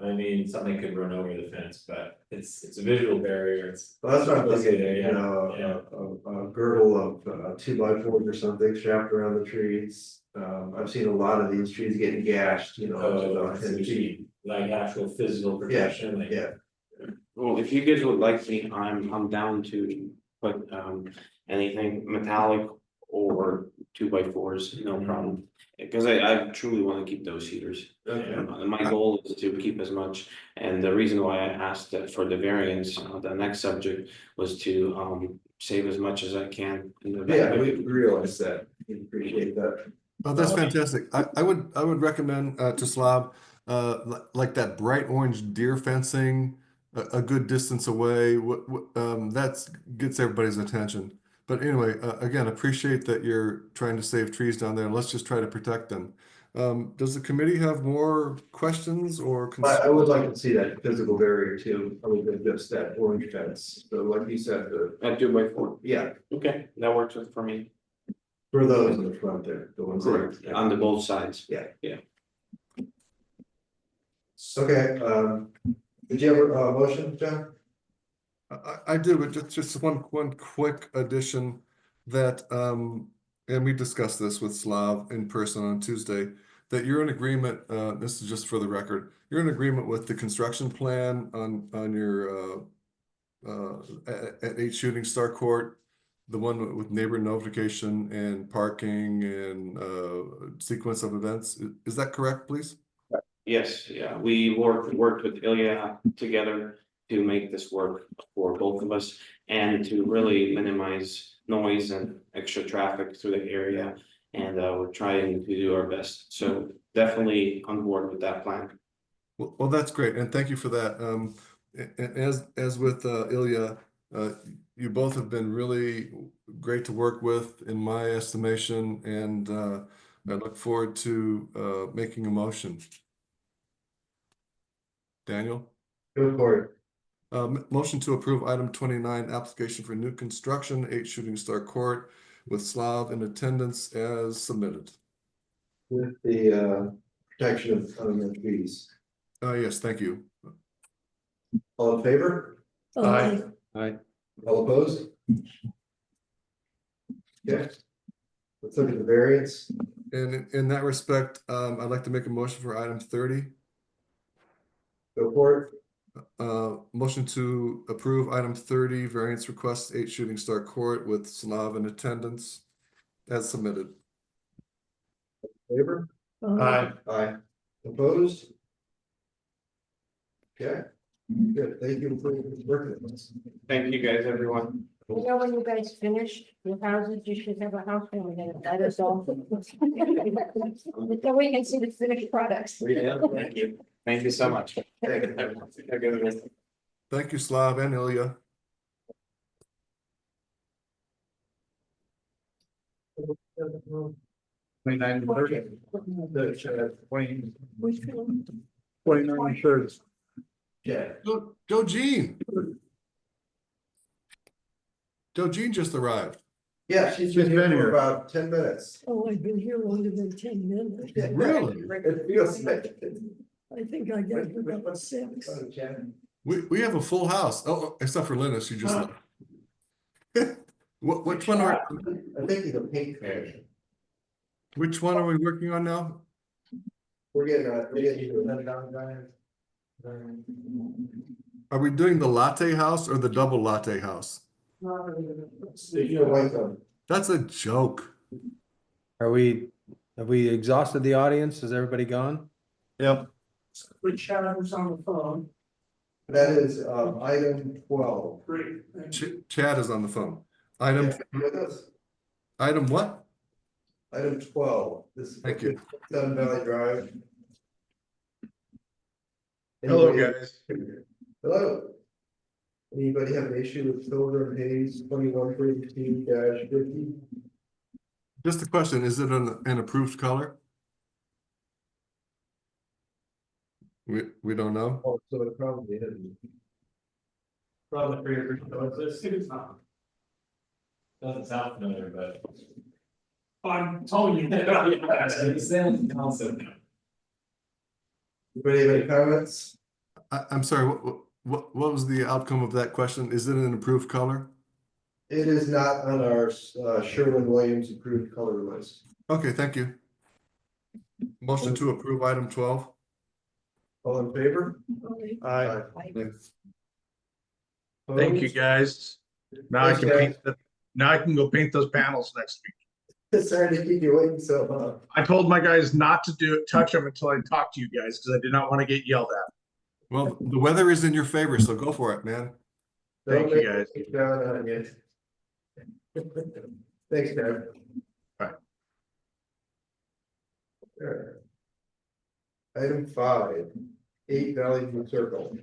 I mean, something could run over the fence, but it's a visual barrier, it's. Well, that's what I'm thinking, Yeah. a girdle of 2x4s or something strapped around the trees. I've seen a lot of these trees getting gashed, to about 10 feet. Like actual physical protection, like. Yeah, Well, if you guys would like me, I'm down to put anything metallic or 2x4s, no problem. Because I truly want to keep those cedars. okay. And my goal is to keep as much, and the reason why I asked that for the variance, the next subject was to save as much as I can. In the Yeah, we realize that. We appreciate that. Oh, that's fantastic. I would recommend to Slav like that bright orange deer fencing a good distance away. That gets everybody's attention. But anyway, again, appreciate that you're trying to save trees down there. Let's just try to protect them. Does the committee have more questions or concerns? I would like to see that physical barrier too, other than just that orange fence. So like you said, At 2x4. yeah, Okay, that works for me. for those in the front there, the ones. Correct. On the both sides. Yeah. Yeah. Okay, did you have a motion, John? I do, but just one quick addition that and we discussed this with Slav in person on Tuesday, that you're in agreement, this is just for the record, you're in agreement with the construction plan on your at 8 Shooting Star Court, the one with neighbor notification and parking and sequence of events. Is that correct, please? Yes, yeah, we worked with Ilya together to make this work for both of us and to really minimize noise and extra traffic through the area. And we're trying to do our best. So definitely on board with that plan. Well, that's great, and thank you for that. As with Ilya, you both have been really great to work with, in my estimation, and I look forward to making a motion. Daniel? Go for it. Motion to approve item 29, application for new construction, 8 Shooting Star Court with Slav in attendance as submitted. With the protection of the trees. Yes, thank you. All in favor? Aye. Aye. All opposed? Okay. Let's look at the variance. And in that respect, I'd like to make a motion for item 30. Go for it. Motion to approve item 30, variance request 8 Shooting Star Court with Slav in attendance as submitted. Favor? Aye. Aye. Opposed? Okay. Good. Thank you for working with us. Thank you guys, everyone. You know, when you guys finish your houses, you should have a house family in it. That is all. So we can see the finished products. Yeah, thank you. Thank you so much. Thank you, Slav and Ilya. Which one? 29 and 30. Yeah. Joe Jean. Joe Jean just arrived. Yeah, she's been here for about 10 minutes. Oh, I've been here longer than 10 minutes. Really? It feels like it. I think I got about 6. We have a full house. Oh, except for Linus, you just left. Which one are I think he's a pink fan. which one are we working on now? We're getting to Are we doing the latte house or the double latte house? That's a joke. Have we exhausted the audience? Is everybody gone? Yep. Rich Shadow's on the phone. That is item 12. Great. Chad is on the phone. Item item what? Item 12. This is Thank you. Sun Valley Drive. Hello, Anybody- guys. Hello. Anybody have an issue with Pilgrim Hayes 2132-50? Just a question, is it an approved color? We don't know. Oh, so it probably isn't. Probably for your it's not. Doesn't sound familiar, but. I'm telling you. It's in concept. Anybody have any comments? I'm sorry, what was the outcome of that question? Is it an approved color? It is not on our Sherwin-Williams approved color list. Okay, thank you. Motion to approve item 12. All in favor? Aye. Thank you, guys. Now I can now I can go paint those panels next week. Sorry to keep you waiting so long. I told my guys not to touch them until I talk to you guys because I did not want to get yelled at. Well, the weather is in your favor, so go for it, man. Thank you, guys. Thanks, Dad. Bye. Item 5, 8 Valley View Circle.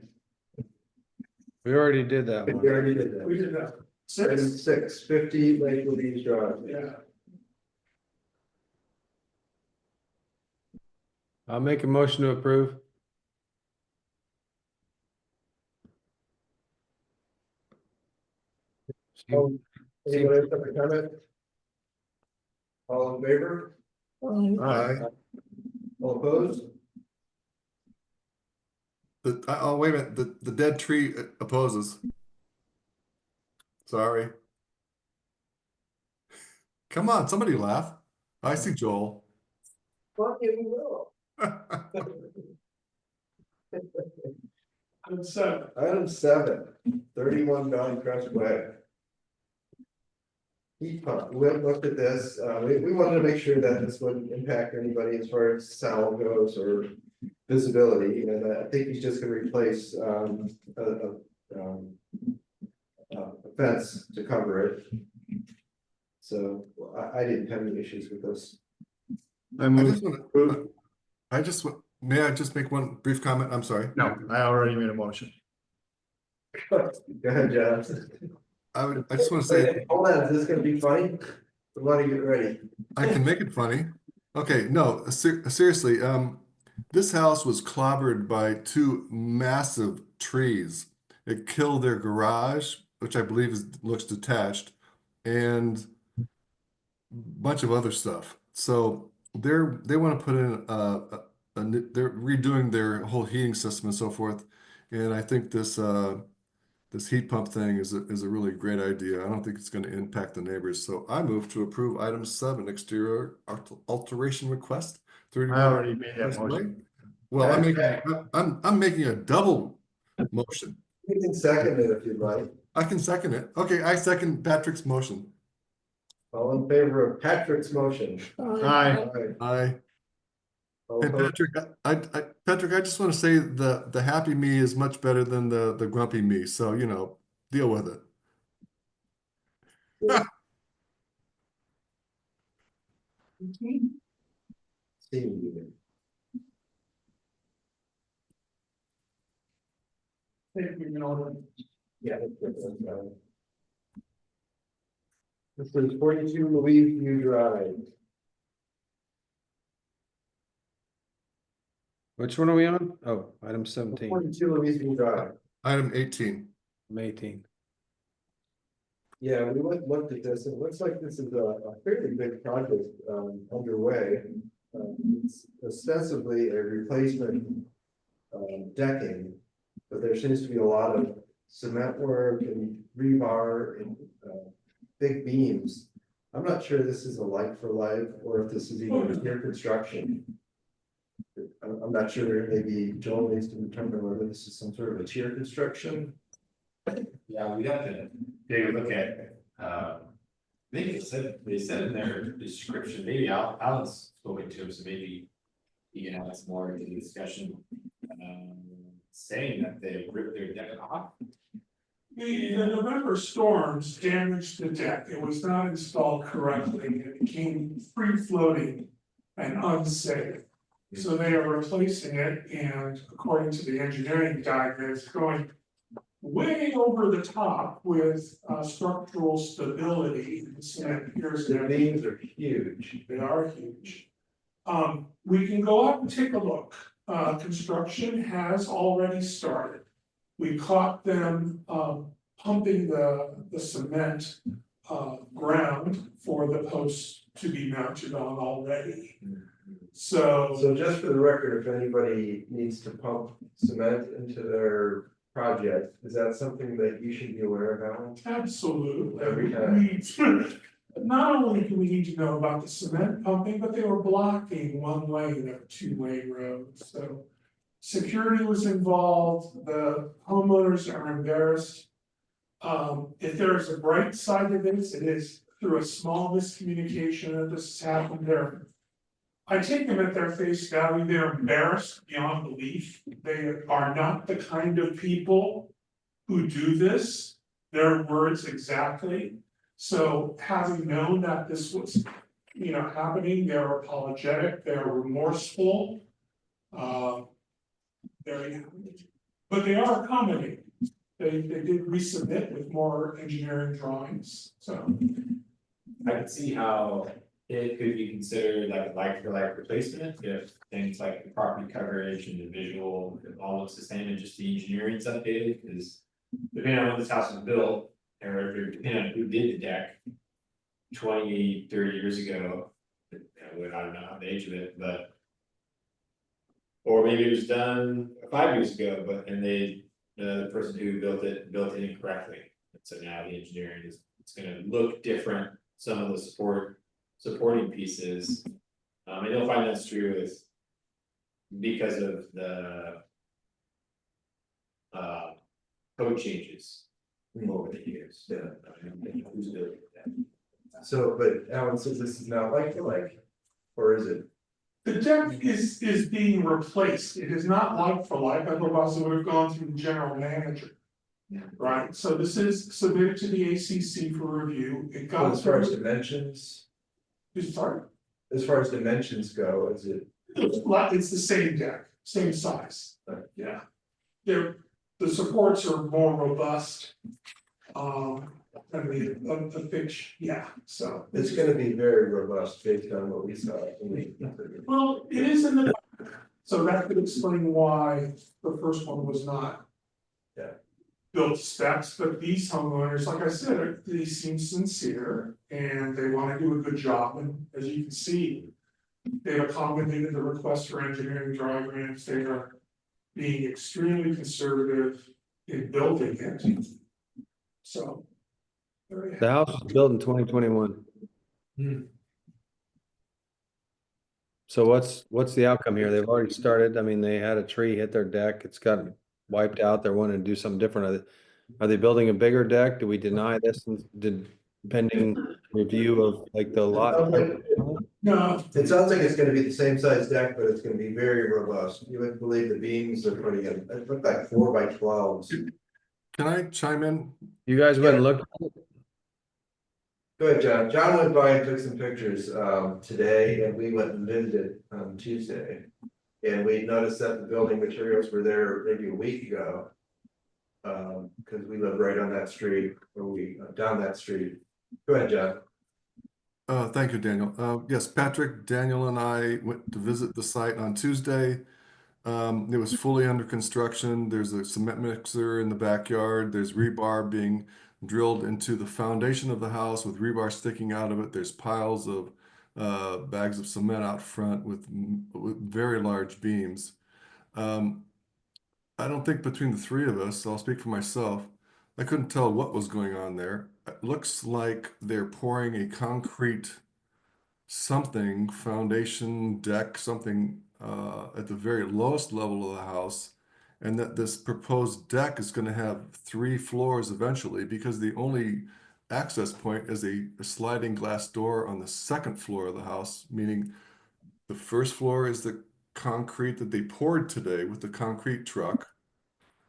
We already did that We one. already did that. We did that. Item 6. 6, 50 Lake Louise Drive. Yeah. I'll make a motion to approve. Anybody have a comment? All in favor? Aye. All opposed? Oh, wait a minute, the dead tree opposes. Sorry. Come on, somebody laugh. I see Joel. Fuck you, we will. Item 7. Item 7, 31 Valley Crest Way. Heat pump, we looked at this, we wanted to make sure that this wouldn't impact anybody as far as sound goes or visibility, and I think he's just gonna replace a fence to cover it. So I didn't have any issues with this. May I just make one brief comment? I'm sorry. No, I already made a motion. Go ahead, John. I just want to say, Hold on, is this gonna be funny? We want to get ready. I can make it funny. Okay, no, seriously, This house was clobbered by two massive trees. It killed their garage, which I believe looks detached, and a bunch of other stuff. So they want to put in they're redoing their whole heating system and so forth. And I think this heat pump thing is a really great idea. I don't think it's going to impact the neighbors. So I move to approve item 7, exterior alteration request. I already made that motion. Well, I'm making a double motion. You can second it if you'd like. I can second it. Okay, I second Patrick's motion. All in favor of Patrick's motion? Aye. Aye. All Hey, opposed? Patrick, I just want to say the happy me is much better than the grumpy me. So, deal with it. Seeing you. Yeah. This is 42 Louise View Drive. Which one are we on? Oh, item 17, 42 Louise View Drive. Item 18. I'm 18. Yeah, we looked at this, and it looks like this is a fairly big project underway. It's ostensibly a replacement decking, but there seems to be a lot of cement work and rebar and big beams. I'm not sure this is a like for like, or if this is even near construction. I'm not sure, maybe Joel needs to determine whether this is some sort of a tier construction. Yeah, we have to take a look at, maybe they said in their description, maybe Alan's spoken to him, so maybe he can add some more to the discussion. Saying that they ripped their deck off. The November storms damaged the deck. It was not installed correctly. It became free floating and unsafe. So they are replacing it, and according to the engineering guide, it's going way over the top with structural stability. The beams are huge. They are huge. We can go up and take a look. Construction has already started. We caught them pumping the cement ground for the posts to be mounted on already. So just for the record, if anybody needs to pump cement into their project, is that something that you should be aware of, Alan? absolutely. Every time. Not only do we need to know about the cement pumping, but they were blocking one lane of a two-way road, so. Security was involved, the homeowners are embarrassed. If there is a bright side of this, it is through a small miscommunication that this has happened there. I take them at their face value, they're embarrassed beyond belief, they are not the kind of people who do this, their words exactly. So having known that this was, happening, they're apologetic, they're remorseful. But they are accommodating. They did resubmit with more engineering drawings, so. I can see how it could be considered like for like replacement if things like the property coverage and the visual all looks the same and just the engineering's updated, because depending on when this house was built, or depending on who did the deck 20, 30 years ago, I don't know the age of it, but or maybe it was done 5 years ago, the person who built it incorrectly. And so now the engineering it's gonna look different, some of the supporting pieces. And you'll find that's true because of the code changes over the years. Who's building that? So, but Alan says this is not like for like, or is it? The deck is being replaced, it is not like for like, otherwise it would have gone through the general manager. Right, so this is submitted to the ACC for review, it got. As far as dimensions? Sorry? As far as dimensions go, is it? It's the same deck, same size, yeah. The supports are more robust. The pitch, yeah, so. It's gonna be very robust based on what we saw. Well, it is in the. So that could explain why the first one was not. Yeah. Built to specs, but these homeowners, like I said, they seem sincere and they wanna do a good job, and as you can see. They've accommodated the request for engineering diagrams, they are being extremely conservative in building it. So. very The house was built in 2021. Hmm. So what's the outcome here? They've already started. I mean, they had a tree hit their deck. It's got wiped out. They're wanting to do something different. Are they building a bigger deck? Do we deny this and did pending review of like the lot? No, It sounds like it's gonna be the same size deck, but it's gonna be very robust. You would believe the beams are putting in, it looked like 4x12s. Can I chime in? You guys went and looked? Go ahead, John. John went by and took some pictures today, and we went and visited on Tuesday. And we noticed that the building materials were there maybe a week ago. Because we live right on that street, or we down that street. Go ahead, John. Thank you, Daniel. Yes, Patrick, Daniel and I went to visit the site on Tuesday. It was fully under construction. There's a cement mixer in the backyard. There's rebar being drilled into the foundation of the house with rebar sticking out of it. There's piles of bags of cement out front with very large beams. I don't think between the three of us, I'll speak for myself, I couldn't tell what was going on there. It looks like they're pouring a concrete something, foundation, deck, something at the very lowest level of the house. And that this proposed deck is going to have 3 floors eventually, because the only access point is a sliding glass door on the second floor of the house, meaning the first floor is the concrete that they poured today with the concrete truck.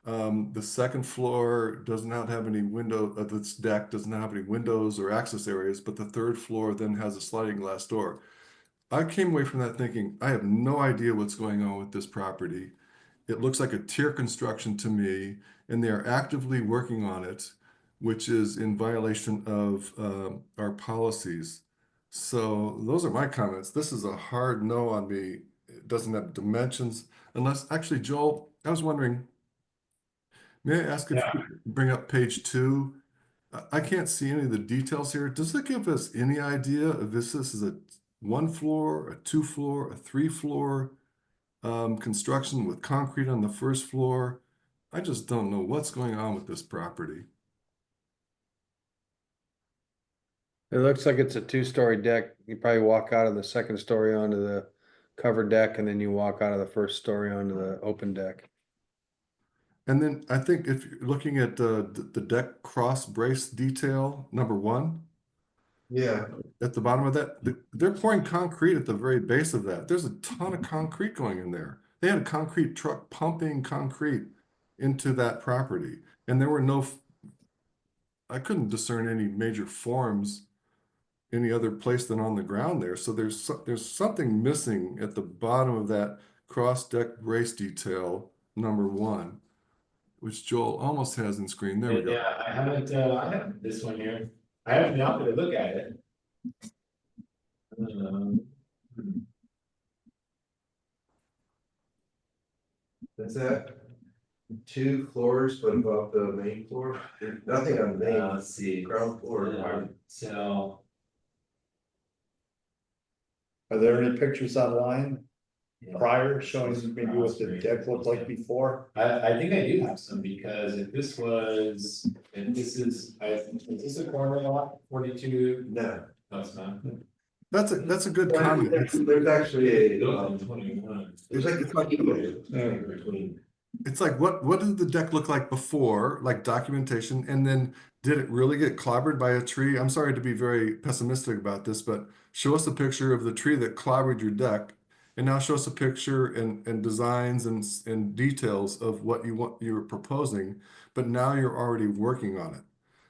The second floor does not have any window, this deck does not have any windows or access areas, but the third floor then has a sliding glass door. I came away from that thinking, I have no idea what's going on with this property. It looks like a tier construction to me, and they are actively working on it, which is in violation of our policies. So those are my comments. This is a hard no on me. It doesn't have dimensions, unless, actually, Joel, I was wondering, may I ask if you could bring up page 2? I can't see any of the details here. Does it give us any idea if this is a 1 floor, a 2 floor, a 3 floor construction with concrete on the first floor? I just don't know what's going on with this property. It looks like it's a 2-story deck. You probably walk out of the second story onto the covered deck, and then you walk out of the first story onto the open deck. And then I think if you're looking at the deck cross brace detail, number 1. Yeah. At the bottom of that, they're pouring concrete at the very base of that. There's a ton of concrete going in there. They had a concrete truck pumping concrete into that property. And there were I couldn't discern any major forms any other place than on the ground there. So there's something missing at the bottom of that cross deck brace detail, number 1. Which Joel almost has in screen. There we go. Yeah, I have this one here. I haven't been out there to look at it. Is that 2 floors but above the main floor? There's nothing on the main. Let's see. Ground floor. So. Are there any pictures online prior showing maybe what the deck looked like before? I think I do have some, because if this is, is this a corner lot, 42? No. No, it's not. That's a good comment. There's actually a, 21. there's like a It's like, what did the deck look like before, like documentation, and then did it really get clobbered by a tree? I'm sorry to be very pessimistic about this, but show us a picture of the tree that clobbered your deck, and now show us a picture and designs and details of what you're proposing, but now you're already working on it.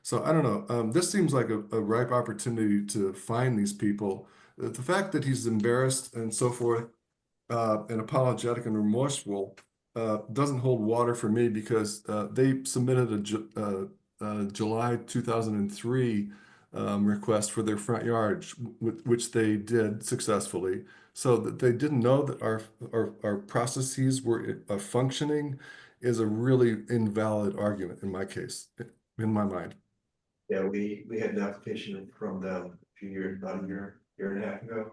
So I don't know, this seems like a ripe opportunity to find these people. The fact that he's embarrassed and so forth, and apologetic and remorseful, doesn't hold water for me, because they submitted a July 2003 request for their front yard, which they did successfully. So that they didn't know that our processes were functioning is a really invalid argument in my case, in my mind. Yeah, we had an application from them a few years, about a year and a half ago.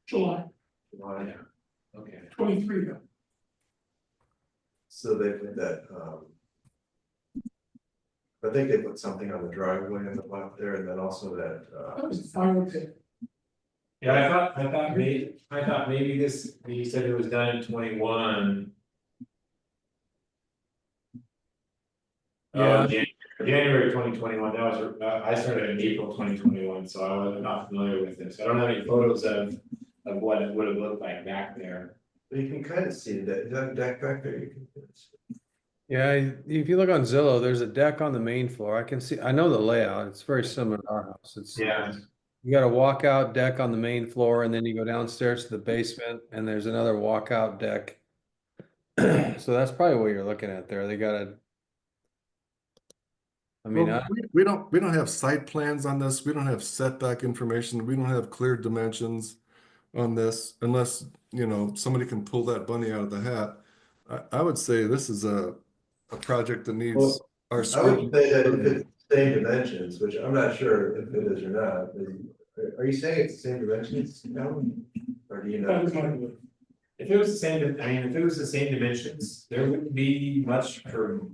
July July. Okay. 23 though. So they put that, I think they put something on the driveway on the left there, and then also that, That was a final pit. Yeah, I thought maybe this, you said it was done in 21. Yeah. January 2021, that was, I started in April 2021, so I was not familiar with this. I don't have any photos of what it would have looked like back there. you can kind of see that deck back there. You can Yeah, if you look on Zillow, there's a deck on the main floor. I can see, I know the layout. It's very similar to our house. It's, Yeah. you got a walkout deck on the main floor, and then you go downstairs to the basement, and there's another walkout deck. So that's probably what you're looking at there. They got a, I mean, Well, we don't have site plans on this. We don't have setback information. We don't have clear dimensions on this unless, you know, somebody can pull that bunny out of the hat. I would say this is a project that needs Well, our. I would say that if it's the same dimensions, which I'm not sure if it is or not. Are you saying it's the same dimensions, Alan? Or do you know? If it was the same, I mean, if it was the same dimensions, there wouldn't be much for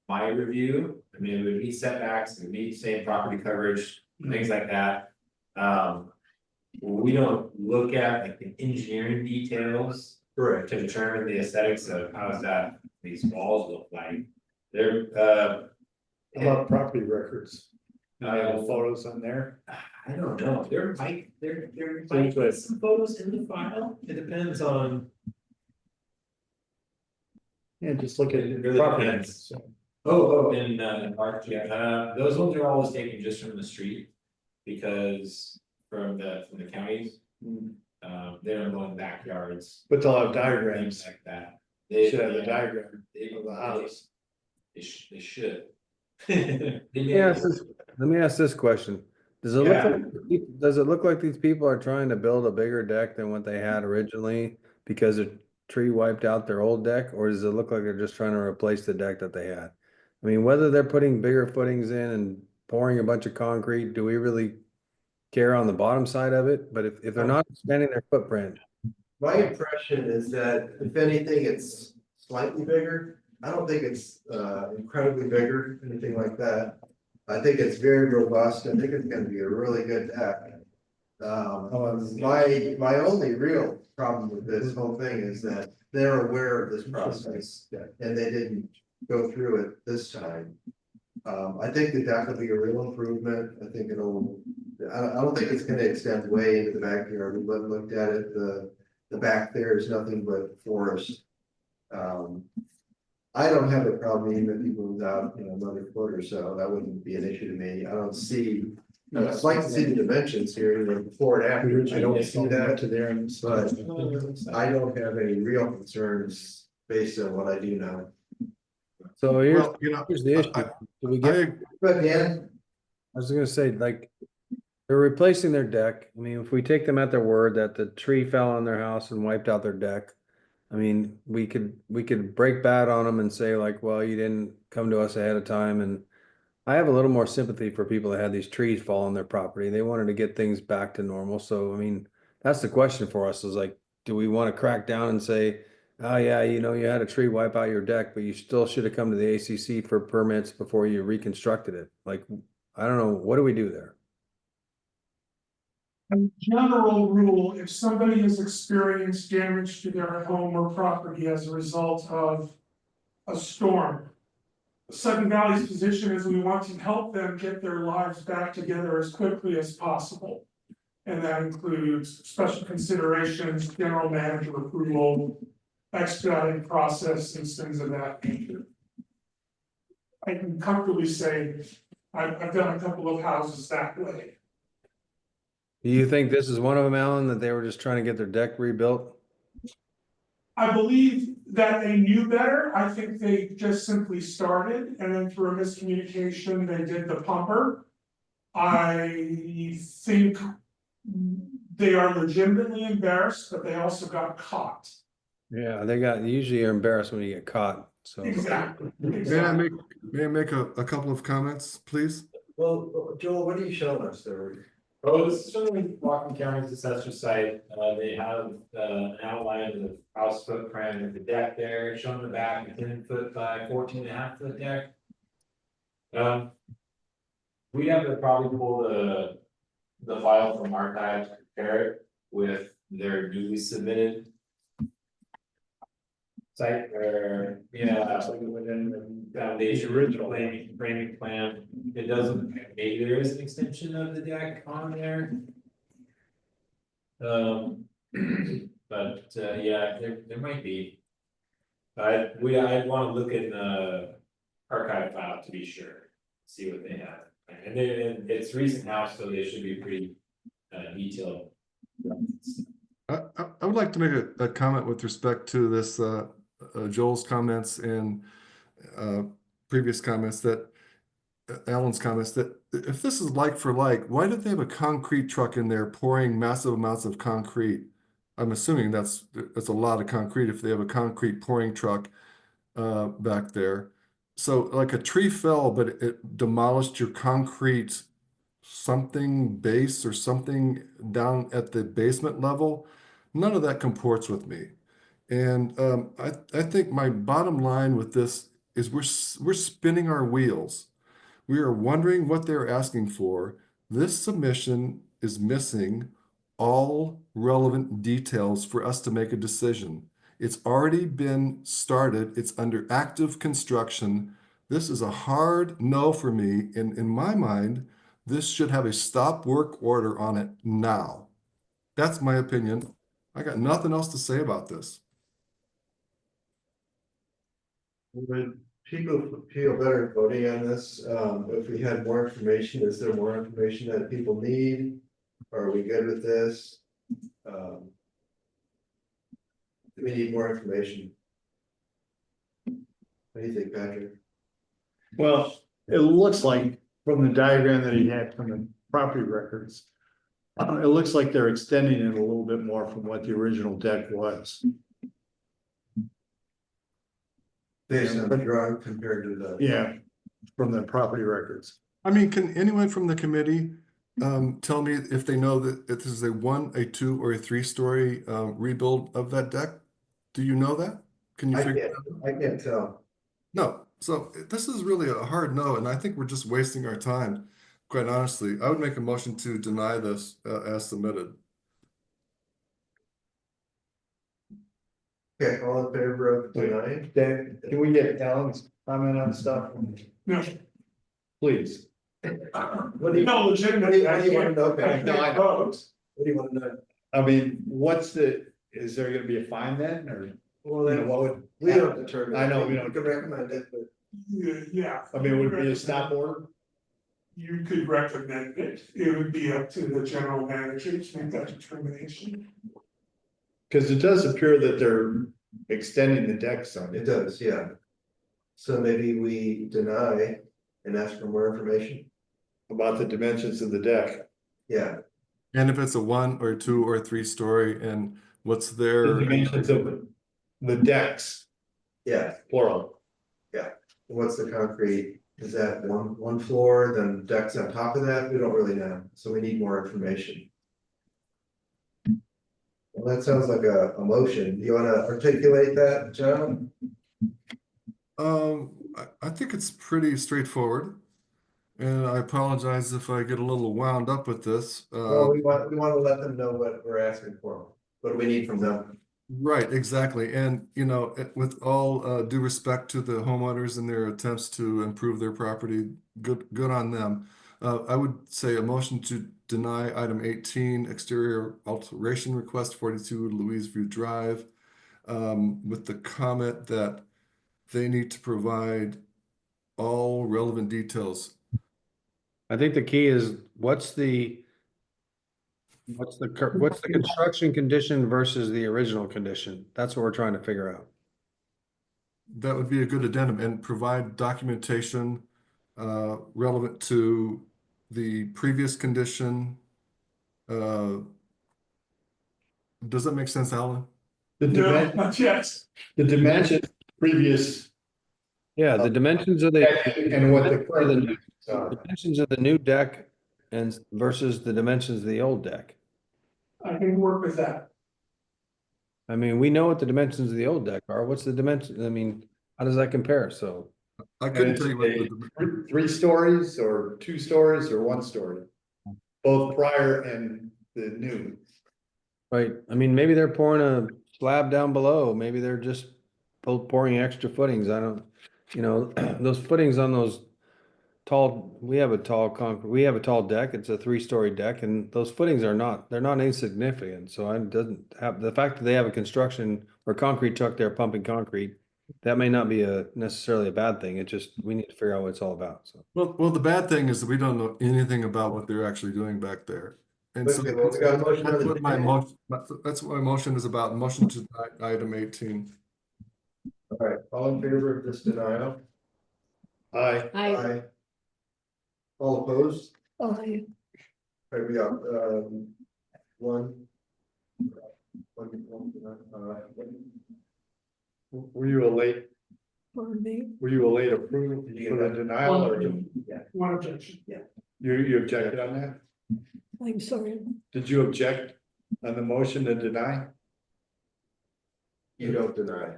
my review. I mean, it would be setbacks, it would be same property coverage, things like that. We don't look at like the engineering details. Correct. To determine the aesthetics of how that these walls look like. They're How about property records? Uh, Photos on there? I don't know, there might Seems be like- some photos in the file, it depends on. Yeah, just look at It really property. depends. Oh, in March, yeah, those ones are always taken just from the street. Because from the counties. They don't go in backyards. But they'll have diagrams. Things like that. They should have a diagram They of the house. They should. let me ask this question. Does it look like these people are trying to build a bigger deck than what they had originally because a tree wiped out their old deck, or does it look like they're just trying to replace the deck that they had? I mean, whether they're putting bigger footings in and pouring a bunch of concrete, do we really care on the bottom side of it? But if they're not expanding their footprint. My impression is that if anything, it's slightly bigger. I don't think it's incredibly bigger, anything like that. I think it's very robust. I think it's gonna be a really good deck. My only real problem with this whole thing is that they're aware of this process and they didn't go through it this time. I think the deck will be a real improvement. I think I don't think it's gonna extend way into the backyard. We went and looked at it. The back there is nothing but forest. I don't have a problem even if people moved out, another foot or so. That wouldn't be an issue to me. I don't see. I'd like to see the dimensions here, before and after. I don't see that to there, but I don't have any real concerns based on what I do know. So here's the issue. But Dan, I was gonna say, like, they're replacing their deck. I mean, if we take them at their word that the tree fell on their house and wiped out their deck. I mean, we could break bad on them and say like, well, you didn't come to us ahead of time. And I have a little more sympathy for people that had these trees fall on their property. They wanted to get things back to normal. So, I mean, that's the question for us is like, do we want to crack down and say, oh yeah, you had a tree wipe out your deck, but you still should have come to the ACC for permits before you reconstructed it. Like, I don't know, what do we do there? A general rule, if somebody has experienced damage to their home or property as a result of a storm. Sudden Valley's position is we want to help them get their lives back together as quickly as possible. And that includes special considerations, general manager approval, expedited process, and things of that nature. I can comfortably say I've done a couple of houses that way. Do you think this is one of them, Alan, that they were just trying to get their deck rebuilt? I believe that they knew better. I think they just simply started and then through a miscommunication, they did the pumper. I think they are legitimately embarrassed, but they also got caught. Yeah, usually you're embarrassed when you get caught, so. Exactly. May I make a couple of comments, please? Well, Joel, what are you showing us there? Oh, this is showing Whatcom County's assessor site, they have, an outline of the house footprint of the deck there, showing the back, a 10 foot by 14.5 foot deck. We have to probably pull the file from archives to compare it with their newly submitted site where, that's like within the foundation, original framing plan. It doesn't, maybe there is an extension of the deck on there. But yeah, there might be. I'd want to look in the archive file to be sure, see what they have. And it's recent house, so they should be pretty detailed. I would like to make a comment with respect to this, Joel's comments and previous comments that Alan's comments, that if this is like for like, why did they have a concrete truck in there pouring massive amounts of concrete? I'm assuming that's a lot of concrete if they have a concrete pouring truck back there. So like a tree fell, but it demolished your concrete something base or something down at the basement level. None of that comports with me. And I think my bottom line with this is we're spinning our wheels. We are wondering what they're asking for. This submission is missing all relevant details for us to make a decision. It's already been started. It's under active construction. This is a hard no for me. And in my mind, this should have a stop work order on it now. That's my opinion. I got nothing else to say about this. Would people feel better voting on this, if we had more information? Is there more information that people need? Are we good with this? Do we need more information? What do you think, Patrick? Well, it looks like from the diagram that he had from the property records, it looks like they're extending it a little bit more from what the original deck was. Based on the drawing compared to the. Yeah, from the property records. I mean, can anyone from the committee tell me if they know that this is a 1, a 2, or a 3-story rebuild of that deck? Do you know that? Can you figure it out? I can't tell. No. So this is really a hard no, and I think we're just wasting our time. Quite honestly, I would make a motion to deny this as submitted. Okay, all in favor of denying? Dan, can we get Alan's comment on stuff? No. Please. What do you, No, legitimately, what do you want to know? I Pat? can't vote. What do you want to know? I mean, is there gonna be a fine then, or? Well, You then, know, what would? we don't determine. I know, we We don't. can recommend it, but Yeah. I mean, would it be a stop order? You could recommend it, it would be up to the general manager to make that determination. Cause it does appear that they're extending the deck some. it does, yeah. So maybe we deny and ask for more information? About the dimensions of the deck. Yeah, And if it's a 1 or 2 or 3-story, and what's The their dimensions of the decks, yeah, plural. yeah. What's the concrete? Is that one floor, then decks on top of that? We don't really know, so we need more information. Well, that sounds like a motion. Do you want to articulate that, John? I think it's pretty straightforward. And I apologize if I get a little wound up with this. Well, we want to let them know what we're asking for. What do we need from them? Right, exactly. And, with all due respect to the homeowners and their attempts to improve their property, good on them. I would say a motion to deny item 18, exterior alteration request 42 Louise View Drive, with the comment that they need to provide all relevant details. I think the key is what's the construction condition versus the original condition? That's what we're trying to figure out. That would be a good addendum, and provide documentation relevant to the previous condition, Does that make sense, Alan? The No, dimension, not yet. the dimension previous. Yeah, the dimensions of the. And what the current the dimensions are. dimensions of the new deck and versus the dimensions of the old deck. I can work with that. I mean, we know what the dimensions of the old deck are. What's the dimension? I mean, how does that compare? So. I And couldn't it's tell you what the, three stories or 2 stories or 1 story? Both prior and the new. Right, I mean, maybe they're pouring a slab down below, maybe they're just pouring extra footings, I don't, you know, those footings on those tall, we have a tall deck, it's a 3-story deck, and those footings are not, they're not insignificant, so it doesn't have, the fact that they have a construction or concrete truck there pumping concrete, that may not be necessarily a bad thing, it just, we need to figure out what it's all about, so. well, the bad thing is that we don't know anything about what they're actually doing back there. And so Okay, well, we got a motion on that's the what my table. motion, that's what my motion is about, motion to deny item 18. All right, all in favor of this denial? Aye. I, All opposed? I, All right, we got, one. Were you a late, pardon me, were you a late approval for the denial or One objection. you objected on that? I'm sorry. Did you object on the motion to deny? You don't deny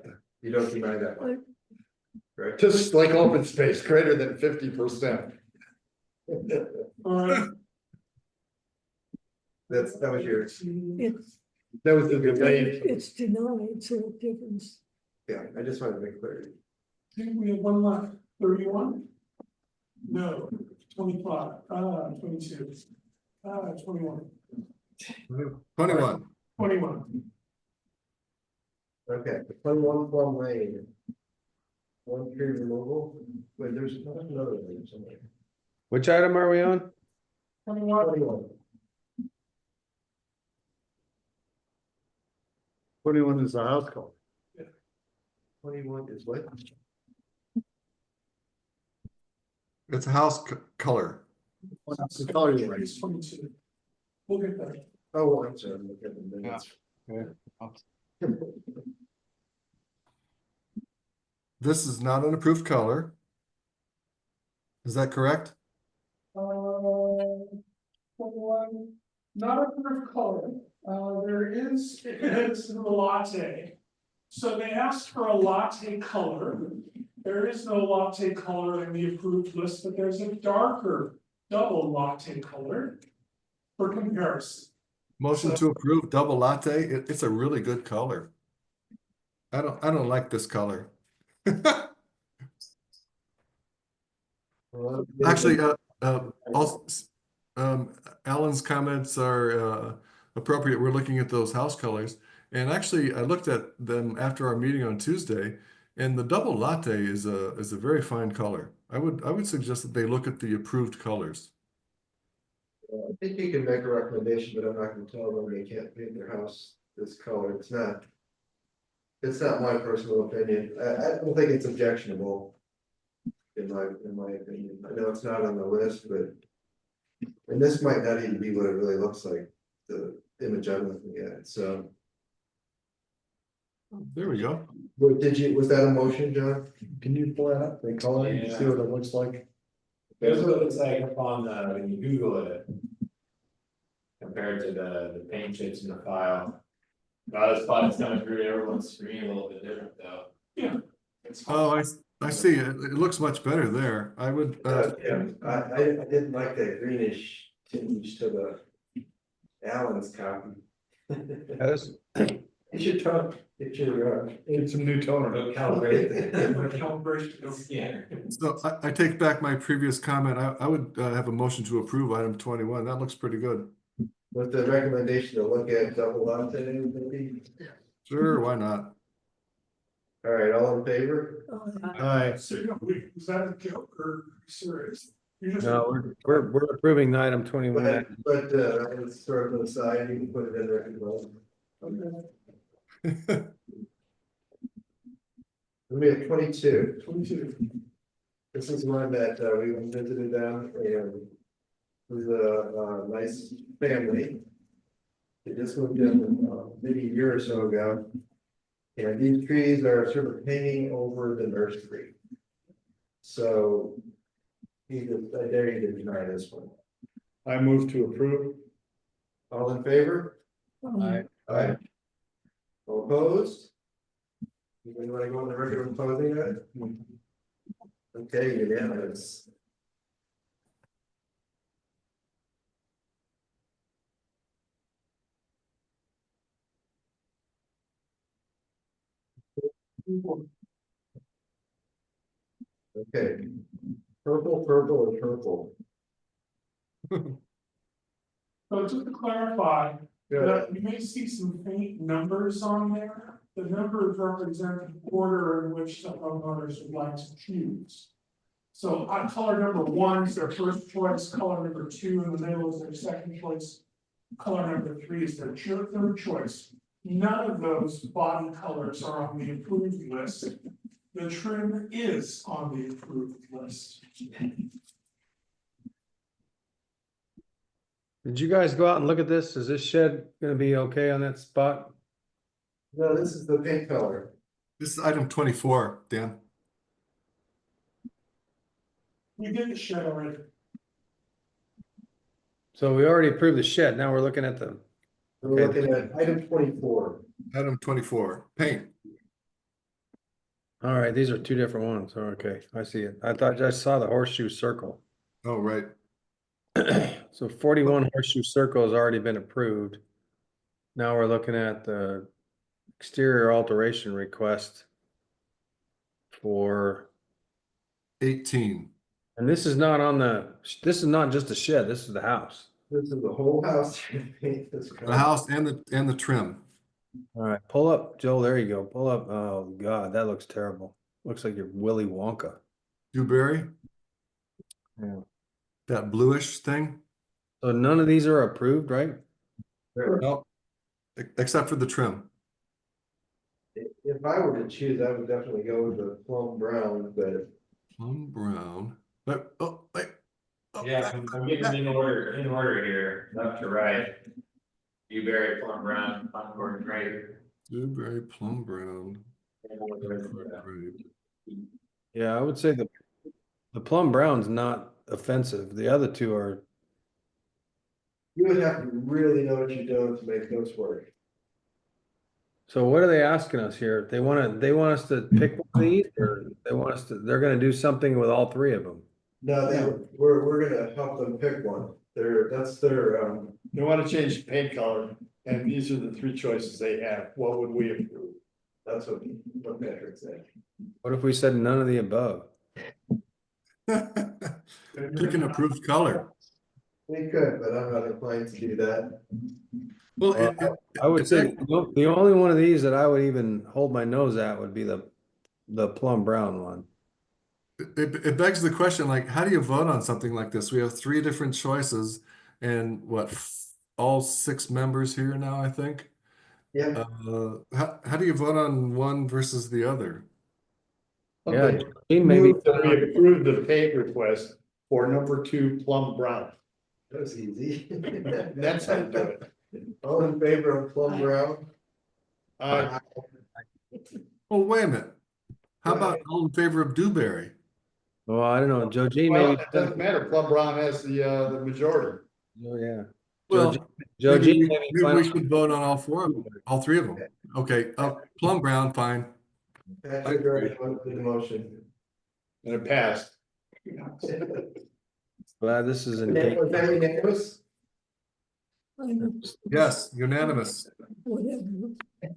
that one. Right? Just like open space greater than 50%. All right. That was your, It's, That was the delay. it's denied, so it difference. yeah, I just wanted to make clear. I think we have one left, 31? No, 25, 22, 21, 21. 21. Okay, 21 Plum Lane. 1 tree removal, wait, there's another one somewhere. Which item are we on? 21. 21 is the house call. 21 is what? It's a house color. What's the color you It's 22. We'll get there. Oh, I'm sorry, I'm looking at the minutes. This is not an approved color. Is that correct? 21, not a proof color, there is, it's the latte. So they asked for a latte color. There is no latte color in the approved list, but there's a darker double latte color for comparison. Motion to approve double latte. It's a really good color. I don't like this color. Actually, also, Alan's comments are appropriate. We're looking at those house colors. And actually, I looked at them after our meeting on Tuesday, and the double latte is a very fine color. I would suggest that they look at the approved colors. I think you can make a recommendation, but I'm not gonna tell them they can't paint their house this color, it's not my personal opinion, I don't think it's objectionable. In my opinion, I know it's not on the list, but. And this might not even be what it really looks like, the image I'm looking at, so. There we go. Was that a motion, John? Can you pull that up, the color, and see what it looks like? Here's what it looks like up on the, when you Google it. Compared to the paint chips in the file. The spot is coming through everyone's screen a little bit different though. Yeah. Oh, I see. It looks much better there. I would. Yeah, I didn't like that greenish tinge to the Allen's copy. You should talk, get some new toner. Calibration. So I take back my previous comment. I would have a motion to approve item 21. That looks pretty good. With the recommendation to look at double latte, maybe? Sure, why not? All right, all in favor? Aye. So, was that a joke or serious? You just. No, we're approving item 21. But let's throw it to the side, you can put it in there as well. Okay. We have 22. 22. This is one that we visited them and it was a nice family. This was done maybe a year or so ago. And these trees are sort of hanging over the nursery. So I dare you to deny this one. I move to approve. All in favor? Aye. Aye. All opposed? Anybody want to go on the record of opposing that? Okay, unanimous. Okay. Purple, purple, and purple. So just to clarify, that you may see some faint numbers on there. The numbers represent the order in which the homeowners would like to choose. So color number 1 is their first choice, color number 2 in the middle is their second choice. Color number 3 is their third choice. None of those body colors are on the approved list. The trim is on the approved list. Did you guys go out and look at this? Is this shed gonna be okay on that spot? No, this is the pink color. This is item 24, Dan. We did the shed already. So we already approved the shed, now we're looking at the, We're looking at item 24. Item 24, paint. all right, these are two different ones, okay, I see it. I thought I saw the horseshoe circle. Oh, right. So 41 horseshoe circle has already been approved. Now we're looking at the exterior alteration request for, 18. and this is not on the, this is not just a shed, this is the house. This is the whole house. The house and the trim. All right, pull up, Joel, there you go, pull up, oh God, that looks terrible. Looks like you're Willy Wonka. Dewberry, Yeah. that bluish thing. So none of these are approved, right? No, except for the trim. If I were to choose, I would definitely go with the plum brown, but Plum brown. But oh wait. Oh, Yeah, I'm getting in order here, left to right. Dewberry, plum brown, Concord, right? Dewberry, plum brown. Yeah, I would say the plum brown's not offensive. The other two are, you would have to really know what you're doing to make those work. so what are they asking us here? They want us to pick one of these, or they want us to, they're gonna do something with all three of them? No, we're gonna help them pick one. That's their They want to change the paint color, and these are the three choices they have. What would we approve? that's what Patrick said. What if we said none of the above? Pick an approved color. We could, but I'm not inclined to do that. Well, I would say the only one of these that I would even hold my nose at would be the plum brown one. it begs the question, like, how do you vote on something like this? We have three different choices, and what, all 6 members here now, I think. Yeah. How do you vote on one versus the other? Yeah, maybe Move that we approve the paint request for number 2 plum brown. That was easy. That's how to do it. All in favor of plum brown? Aye. Oh, wait a minute. How about all in favor of Dewberry? well, I don't know, Joe G Well, maybe. it doesn't matter. Plum brown has the majority. Oh, yeah. Well, Joe G maybe maybe we final- should vote on all 4 of them, all 3 of them. Okay, plum brown, fine. Patrick already went through the motion. And it passed. Glad this is in. Was that unanimous? Yes, unanimous.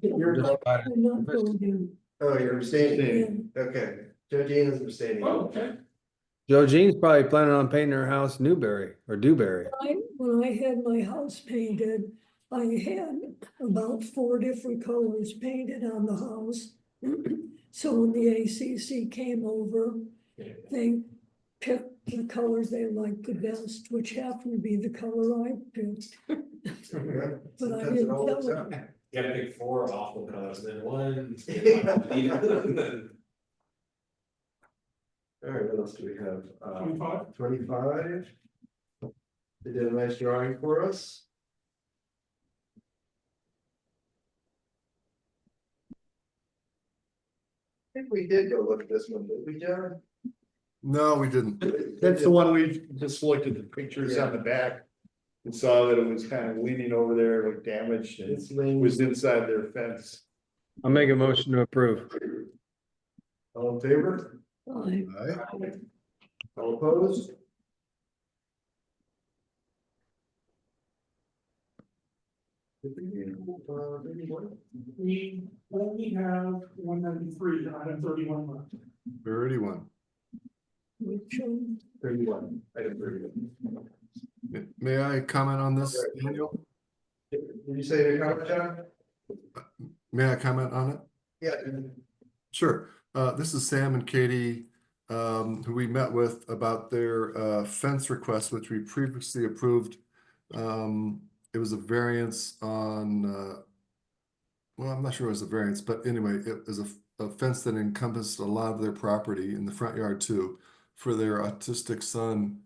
You're, Just- oh, you're abstaining. Okay, Joe Jean is abstaining. Okay. Joe Jean's probably planning on painting her house Newberry or Dewberry. When I had my house painted, I had about 4 different colors painted on the house. So when the ACC came over, they picked the colors they liked the best, which happened to be the color I picked. But I didn't tell them. You gotta pick 4 awful colors, then one. All right, what else do we have? 25. 25. They did a nice drawing for us. think we did go look at this one, did we, John? No, we didn't. That's the one we just looked at the pictures on the back. And saw that it was kind of leaning over there, like damaged, and It's leaning. was inside their fence. I'll make a motion to approve. All in favor? I, Aye. All opposed? We only have 193 out of 31 left. 31. which one? 31, item 31. May I comment on this, Daniel? Did you say your comment, John? May I comment on it? Yeah. Sure. This is Sam and Katie, who we met with about their fence request, which we previously approved. It was a variance on, well, I'm not sure it was a variance, but anyway, it was a fence that encompassed a lot of their property in the front yard too, for their autistic son,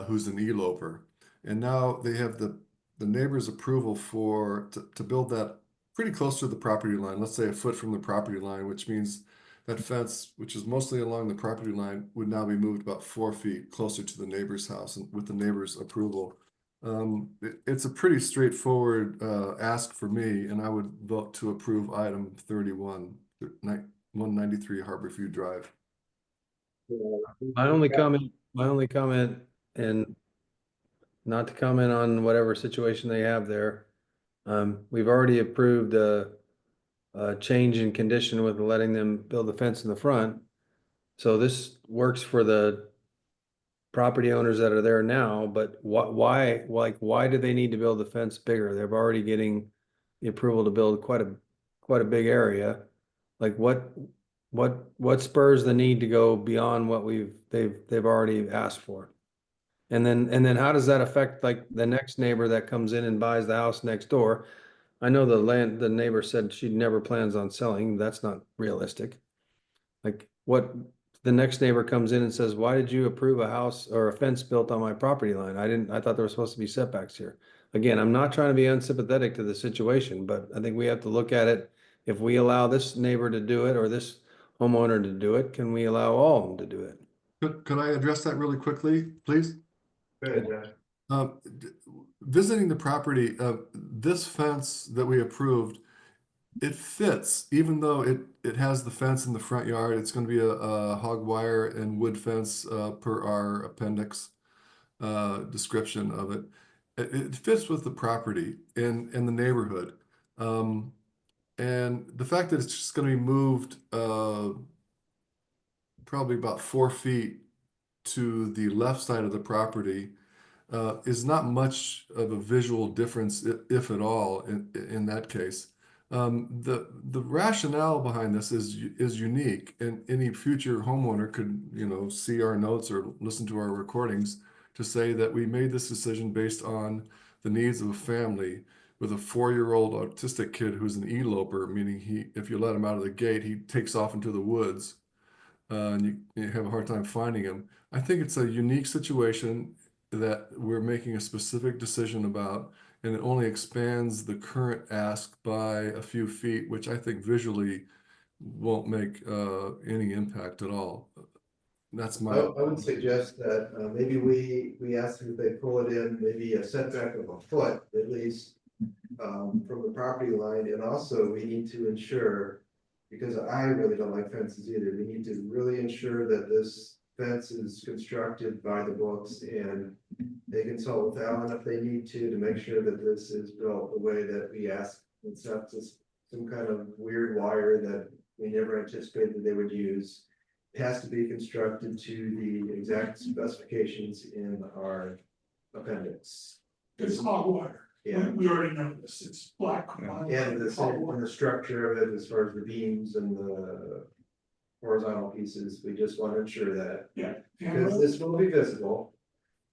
who's an eloper. And now they have the neighbor's approval to build that pretty close to the property line, let's say a foot from the property line, which means that fence, which is mostly along the property line, would now be moved about 4 feet closer to the neighbor's house, and with the neighbor's approval. It's a pretty straightforward ask for me, and I would vote to approve item 31, 193 Harborview Drive. My only comment, and not to comment on whatever situation they have there. We've already approved a change in condition with letting them build the fence in the front. So this works for the property owners that are there now, but why do they need to build the fence bigger? They're already getting the approval to build quite a big area. Like what spurs the need to go beyond what they've already asked for? And then how does that affect like the next neighbor that comes in and buys the house next door? I know the neighbor said she never plans on selling. That's not realistic. Like what the next neighbor comes in and says, why did you approve a house or a fence built on my property line? I thought there were supposed to be setbacks here. Again, I'm not trying to be unsympathetic to the situation, but I think we have to look at it. If we allow this neighbor to do it or this homeowner to do it, can we allow all of them to do it? Could I address that really quickly, please? Good, Visiting the property, this fence that we approved, it fits, even though it has the fence in the front yard. It's going to be a hog wire and wood fence per our appendix description of it. It fits with the property and the neighborhood. And the fact that it's just going to be moved probably about 4 feet to the left side of the property is not much of a visual difference, if at all, in that case. The rationale behind this is unique, and any future homeowner could see our notes or listen to our recordings to say that we made this decision based on the needs of a family with a 4-year-old autistic kid who's an eloper, meaning if you let him out of the gate, he takes off into the woods, and you have a hard time finding him. I think it's a unique situation that we're making a specific decision about, and it only expands the current ask by a few feet, which I think visually won't make any impact at all. That's my. I would suggest that maybe we ask them if they pull it in, maybe a setback of a foot at least from the property line, and also we need to ensure, because I really don't like fences either, we need to really ensure that this fence is constructed by the books, and they consult with Alan if they need to make sure that this is built the way that we ask. It's not just some kind of weird wire that we never anticipated they would use. It has to be constructed to the exact specifications in our appendix. It's hot wire. Yeah. We already know this. It's black. And the structure of it, as far as the beams and the horizontal pieces, we just want to ensure that. Yeah. Because this will be visible.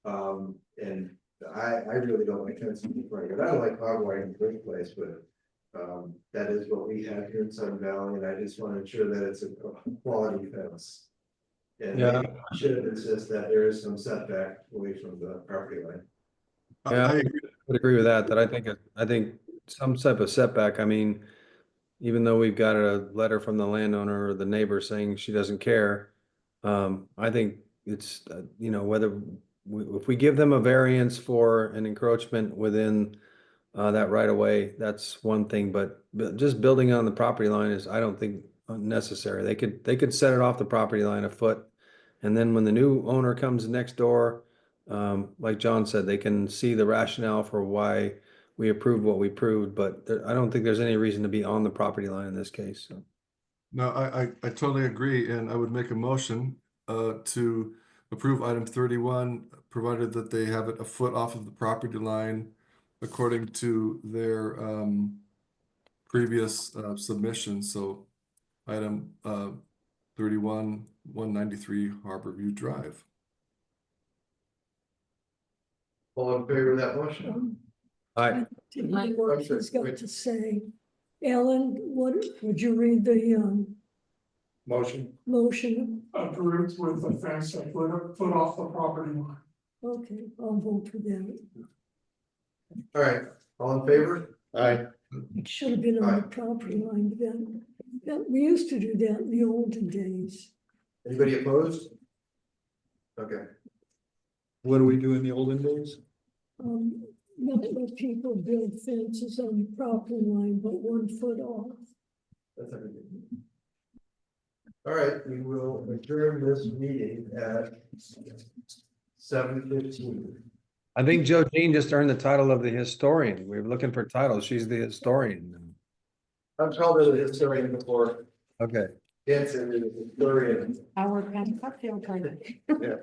And I really don't like fences in the front yard. I don't like hog wire in the first place, but that is what we have here in Sun Valley, and I just want to ensure that it's a quality fence. And Yeah. I should insist that there is some setback away from the property line. Yeah, I would agree with that. I think some type of setback. I mean, even though we've got a letter from the landowner or the neighbor saying she doesn't care. I think it's, you know, whether, if we give them a variance for an encroachment within that right of way, that's one thing, but just building on the property line is, I don't think necessary. They could set it off the property line a foot. And then when the new owner comes next door, like John said, they can see the rationale for why we approved what we approved, but I don't think there's any reason to be on the property line in this case, so. No, I totally agree, and I would make a motion to approve item 31, provided that they have it a foot off of the property line according to their previous submission. So item 31, 193 Harborview Drive. All in favor of that motion? Aye. To hear what he's got to say. Alan, what, would you read the Motion. motion? Approved with a fence a foot off the property line. Okay, I'll vote for that. All right, all in favor? Aye. It should have been on the property line then. Yeah, we used to do that in the olden days. Anybody opposed? Okay, What do we do in the olden days? Not let people build fences on the property line, but 1 foot off. that's everything. All right, we will adjourn this meeting at 7:15. I think Joe Jean just earned the title of the historian. We were looking for titles. She's the historian. I've called her the historian before. Okay. Dancing is the historian. Our cocktail time. Yeah.